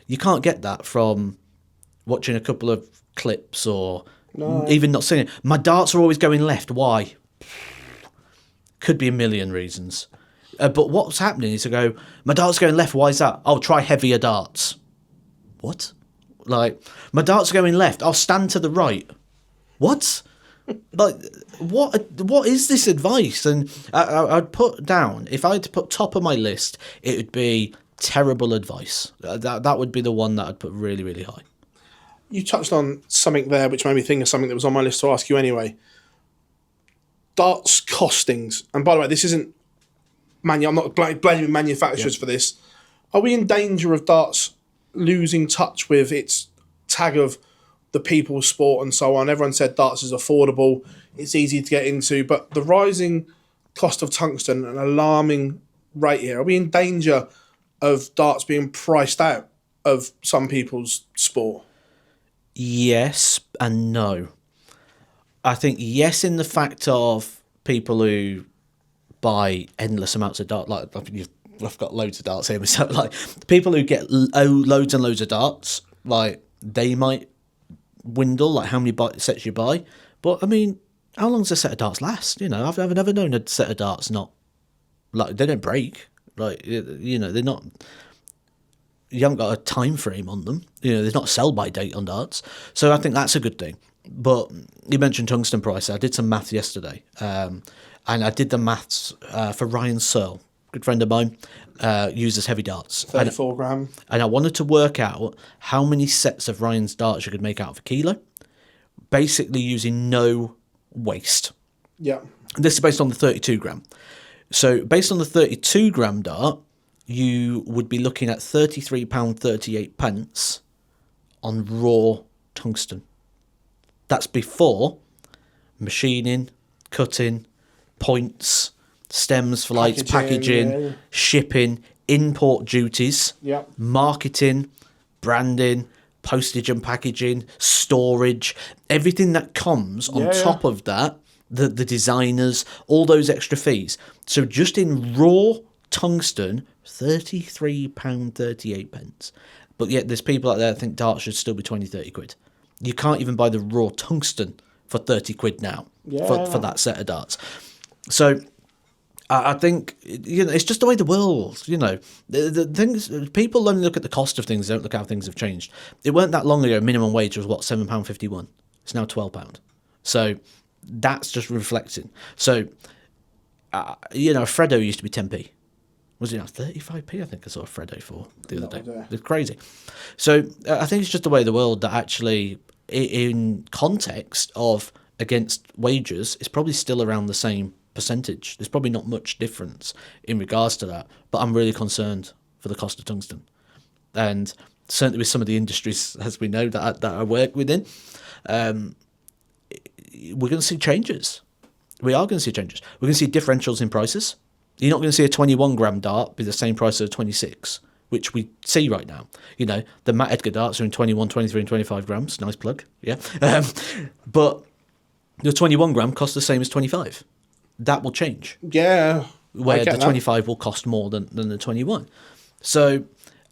You can't get that from watching a couple of clips or even not seeing it. My darts are always going left. Why? Could be a million reasons. But what's happening is I go, my darts are going left. Why is that? I'll try heavier darts. What? Like, my darts are going left. I'll stand to the right. What? Like, what is this advice? And I'd put down, if I had to put top of my list, it would be terrible advice. That would be the one that I'd put really, really high. You touched on something there which made me think of something that was on my list to ask you anyway. Darts costings. And by the way, this isn't... I'm not blaming manufacturers for this. Are we in danger of darts losing touch with its tag of the people's sport and so on? Everyone said darts is affordable, it's easy to get into, but the rising cost of tungsten, an alarming rate here. Are we in danger of darts being priced out of some people's sport? Yes and no. I think yes in the fact of people who buy endless amounts of darts. Like I've got loads of darts here myself. Like people who get loads and loads of darts, like they might dwindle. Like how many sets you buy. But I mean, how long does a set of darts last? You know, I've never known a set of darts not like they don't break. Like you know, they're not. You haven't got a time frame on them. You know, there's not a sell-by date on darts. So I think that's a good thing. But you mentioned tungsten price. I did some math yesterday. And I did the maths for Ryan Searle, good friend of mine, uses heavy darts. 34 gram. And I wanted to work out how many sets of Ryan's darts you could make out of a kilo, basically using no waste. Yeah. This is based on the 32 gram. So based on the 32 gram dart, you would be looking at £33.38 on raw tungsten. That's before machining, cutting, points, stems for lights, packaging, shipping, import duties, marketing, branding, postage and packaging, storage, everything that comes on top of that, the designers, all those extra fees. So just in raw tungsten, £33.38. But yet there's people out there that think darts should still be 20-30 quid. You can't even buy the raw tungsten for 30 quid now for that set of darts. So I think, you know, it's just the way the world, you know, the things, people only look at the cost of things, they don't look at how things have changed. It weren't that long ago, minimum wage was what, £7.51. It's now £12. So that's just reflecting. So, you know, Freddo used to be 10p. Was it now 35p? I think I saw a Freddo for the other day. It's crazy. So I think it's just the way of the world that actually, in context of against wages, it's probably still around the same percentage. There's probably not much difference in regards to that. But I'm really concerned for the cost of tungsten. And certainly with some of the industries, as we know, that I work within, we're going to see changes. We are going to see changes. We're going to see differentials in prices. You're not going to see a 21 gram dart be the same price as a 26, which we see right now. You know, the Matt Edgar darts are in 21, 23 and 25 grams. Nice plug, yeah. But the 21 gram costs the same as 25. That will change. Yeah. Where the 25 will cost more than the 21. So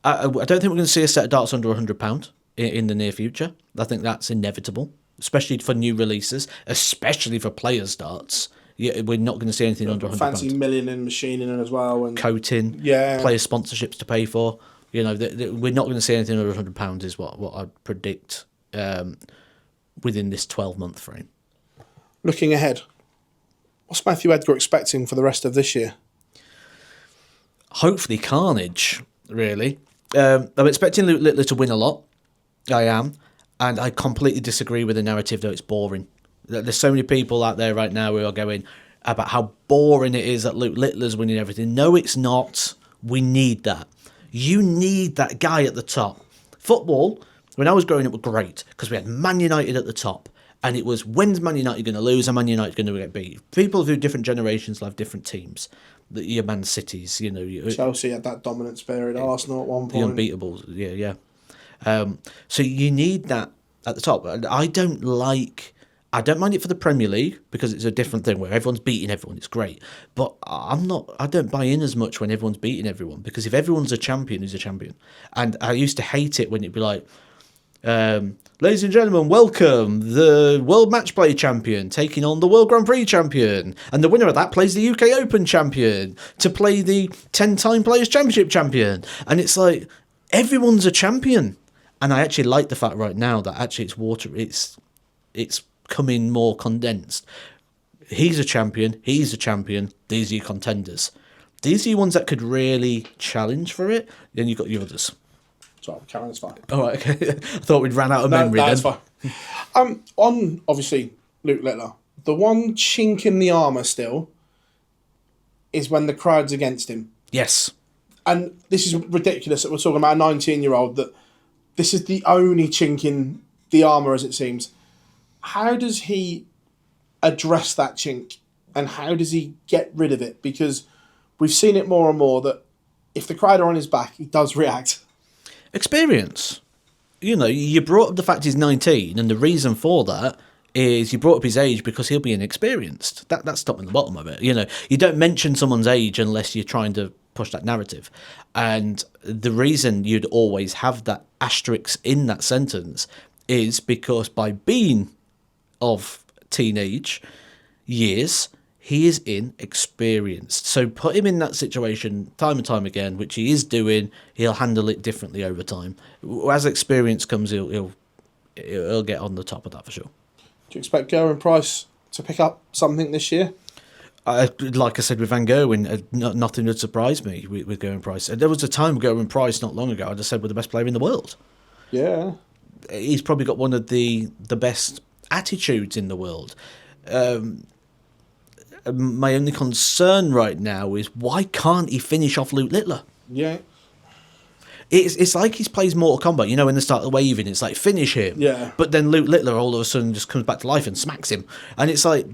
I don't think we're going to see a set of darts under £100 in the near future. I think that's inevitable, especially for new releases, especially for players' darts. Yeah, we're not going to see anything under £100. Fancy milling and machining as well. And coating, player sponsorships to pay for. You know, we're not going to see anything under £100 is what I'd predict within this 12-month frame. Looking ahead, what's Matthew Edgar expecting for the rest of this year? Hopefully carnage, really. I'm expecting Luke Littler to win a lot. I am. And I completely disagree with the narrative that it's boring. There's so many people out there right now who are going about how boring it is that Luke Littler's winning everything. No, it's not. We need that. You need that guy at the top. Football, when I was growing up, was great because we had Man United at the top. And it was, when's Man United going to lose and Man United going to get beat? People who different generations will have different teams. Your Man Cities, Chelsea had that dominance period. Arsenal at one the point. unbeatables, yeah. So you need that at the top. I don't mind it for the Premier League because it's a different thing where everyone's beating everyone. It's great, but I don't buy in as much when everyone's beating everyone, because if everyone's a champion, who's a champion? And I used to hate it when it'd be like, ladies and gentlemen, welcome the World Match Play champion taking on the World Grand Prix champion, and the winner of that plays the UK Open champion to play the 10-time Players Championship champion. And it's like, everyone's a champion. And I actually like the fact right now that actually it's coming more condensed. He's a champion, these are your contenders. These are the ones that could really challenge for it. Then you've got the others. Sorry, Karen's fine. All right, okay. I thought we'd ran out of memory that's then. fine. On, obviously, Luke Littler, the one chink in the armour still is when the crowd's against him. Yes. And this is ridiculous that we're talking about a 19-year-old, that this is the only chink in the armour, as it seems. How does he address that chink, and how does he get rid of it? Because we've seen it more and more that if the crowd are on his back, he does react. Experience. You brought up the fact he's 19, and the reason for that is you brought up his age because he'll be inexperienced. That's top and the bottom of it. You don't mention someone's age unless you're trying to push that narrative. And the reason you'd always have that asterisk in that sentence is because by being of teenage years, he is inexperienced. So put him in that situation time and time again, which he is doing. He'll handle it differently over time. As experience comes, he'll get on the top of that for sure. Do you expect Gerwyn Price to pick up something this year? Like I said with Van Gerwen, nothing would surprise me with Gerwyn Price. There was a time with Gerwyn Price not long ago, I just said we're the best player in the world. Yeah. He's probably got one of the best attitudes in the world. My only concern right now is why can't he finish off Luke Littler? Yeah. It's like he plays Mortal Kombat, when they start waving, it's like, finish him. Yeah. But then Luke Littler all of a sudden just comes back to life and smacks him. And it's like,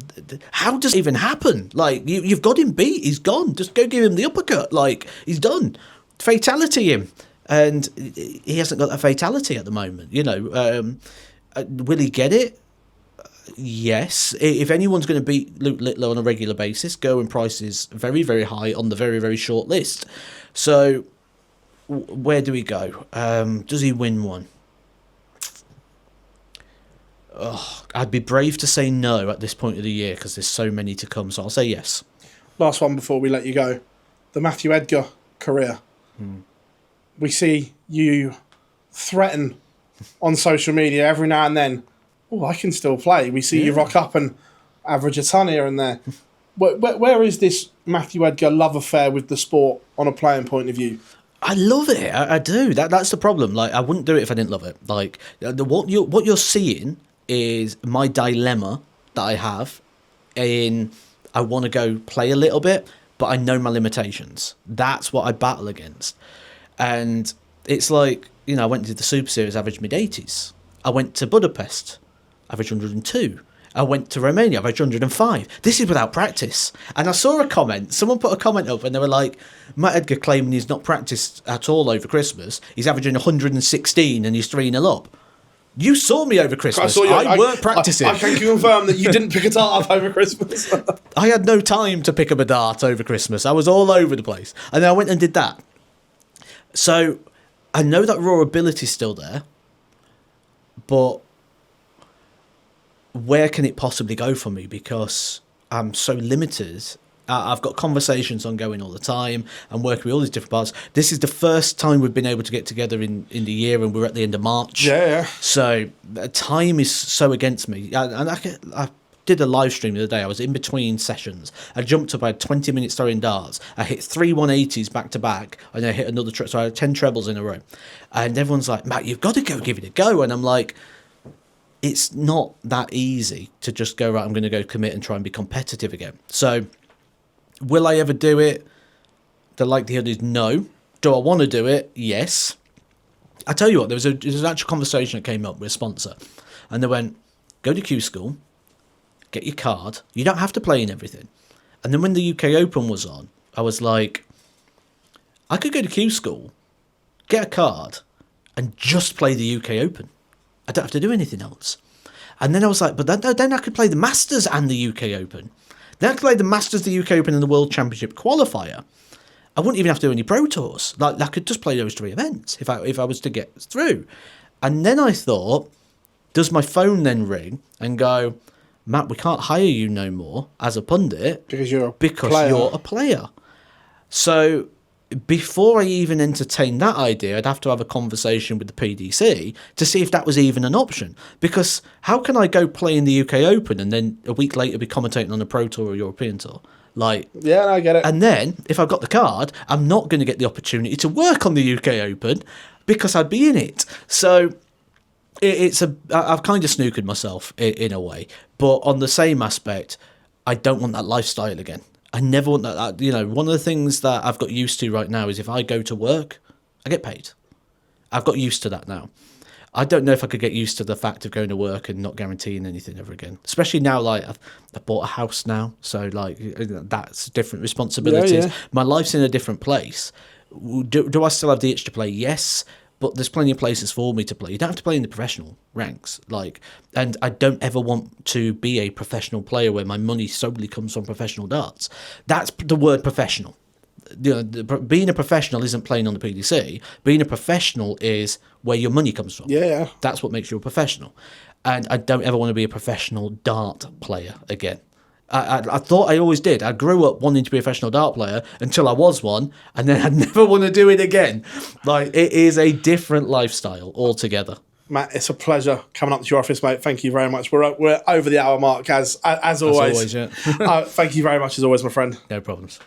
how does it even happen? Like, you've got him beat, he's gone. Just go give him the uppercut. Like, he's done. Fatality him. And he hasn't got that fatality at the moment, Will he get it? Yes. If anyone's going to beat Luke Littler on a regular basis, Gerwyn Price is very, very high on the very, very short list. So where do we go? Does he win one? I'd be brave to say no at this point of the year because there's so many to come. So I'll say yes. Last one before we let you go. The Matthew Edgar career. We see you threaten on social media every now and then, I can still play. We see you rock up and average a ton here and there. Where is this Matthew Edgar love affair with the sport on a playing point of view? I love it. I do. That's the problem. Like, I wouldn't do it if I didn't love it. Like, what you're seeing is my dilemma that I have in I want to go play a little bit, but I know my limitations. That's what I battle against. And it's like, I went to the Super Series, averaged mid-80s. I went to Budapest, averaged 102. I went to Romania, averaged 105. This is without practice. And I saw a comment. Someone put a comment up and they were like, Matt Edgar claiming he's not practiced at all over Christmas. He's averaging 116 and he's 3-0 up. You saw me over Christmas. I weren't practicing. I can confirm that you didn't pick a dart up over Christmas. I had no time to pick up a dart over Christmas. I was all over the place. And then I went and did that. So I know that raw ability's still there. But where can it possibly go for me? Because I'm so limited. I've got conversations ongoing all the time. I'm working with all these different parts. This is the first time we've been able to get together in the year, and we're at the end of March. Yeah. So time is so against me. And I did a live stream the other day. I was in between sessions. I jumped up. I had 20 minutes throwing darts. I hit 3 180s back to back, and I hit another so I had 10 trebles in a row. And everyone's like, Matt, you've got to go give it a go. And I'm like, it's not that easy to just go, right, I'm going to go commit and try and be competitive again. So will I ever do it? The likelihood is no. Do I want to do it? Yes. I tell you what, there was an actual conversation that came up with a sponsor, and they went, go to Q School, get your card. You don't have to play in everything. And then when the UK Open was on, I was like, I could go to Q School, get a card, and just play the UK Open. I don't have to do anything else. And then I was like, but then I could play the Masters and the UK Open. Then I could play the Masters, the UK Open, and the World Championship qualifier. I wouldn't even have to do any Pro Tours. Like, I could just play those 3 events if I was to get through. And then I thought, does my phone then ring and go, Matt, we can't hire you no more as a pundit Because you're a player. So before I even entertained that idea, I'd have to have a conversation with the PDC to see if that was even an option. Because how can I go play in the UK Open and then a week later be commentating on a Pro Tour or European Tour? Like, yeah, I get it. And then if I've got the card, I'm not going to get the opportunity to work on the UK Open because I'd be in it. So I've kind of snookered myself in a way, but on the same aspect, I don't want that lifestyle again. I never want that. You know, one of the things that I've got used to right now is if I go to work, I get paid. I've got used to that now. I don't know if I could get used to the fact of going to work and not guaranteeing anything ever again. Especially now, like I've bought a house now, so like that's different responsibilities. Yeah. My life's in a different place. Do I still have the itch to play? Yes. But there's plenty of places for me to play. You don't have to play in the professional ranks. And I don't ever want to be a professional player where my money solely comes from professional darts. That's the word professional. You know, being a professional isn't playing on the PDC. Being a professional is where your money comes from. Yeah. That's what makes you a professional. And I don't ever want to be a professional dart player again. I thought I always did. I grew up wanting to be a professional dart player until I was one, and then I never want to do it again. Like, it is a different lifestyle altogether. Matt, it's a pleasure coming up to your office, mate. Thank you very much. We're over the hour mark, as always. As always, yeah. Thank you very much, as always, my friend. No problems.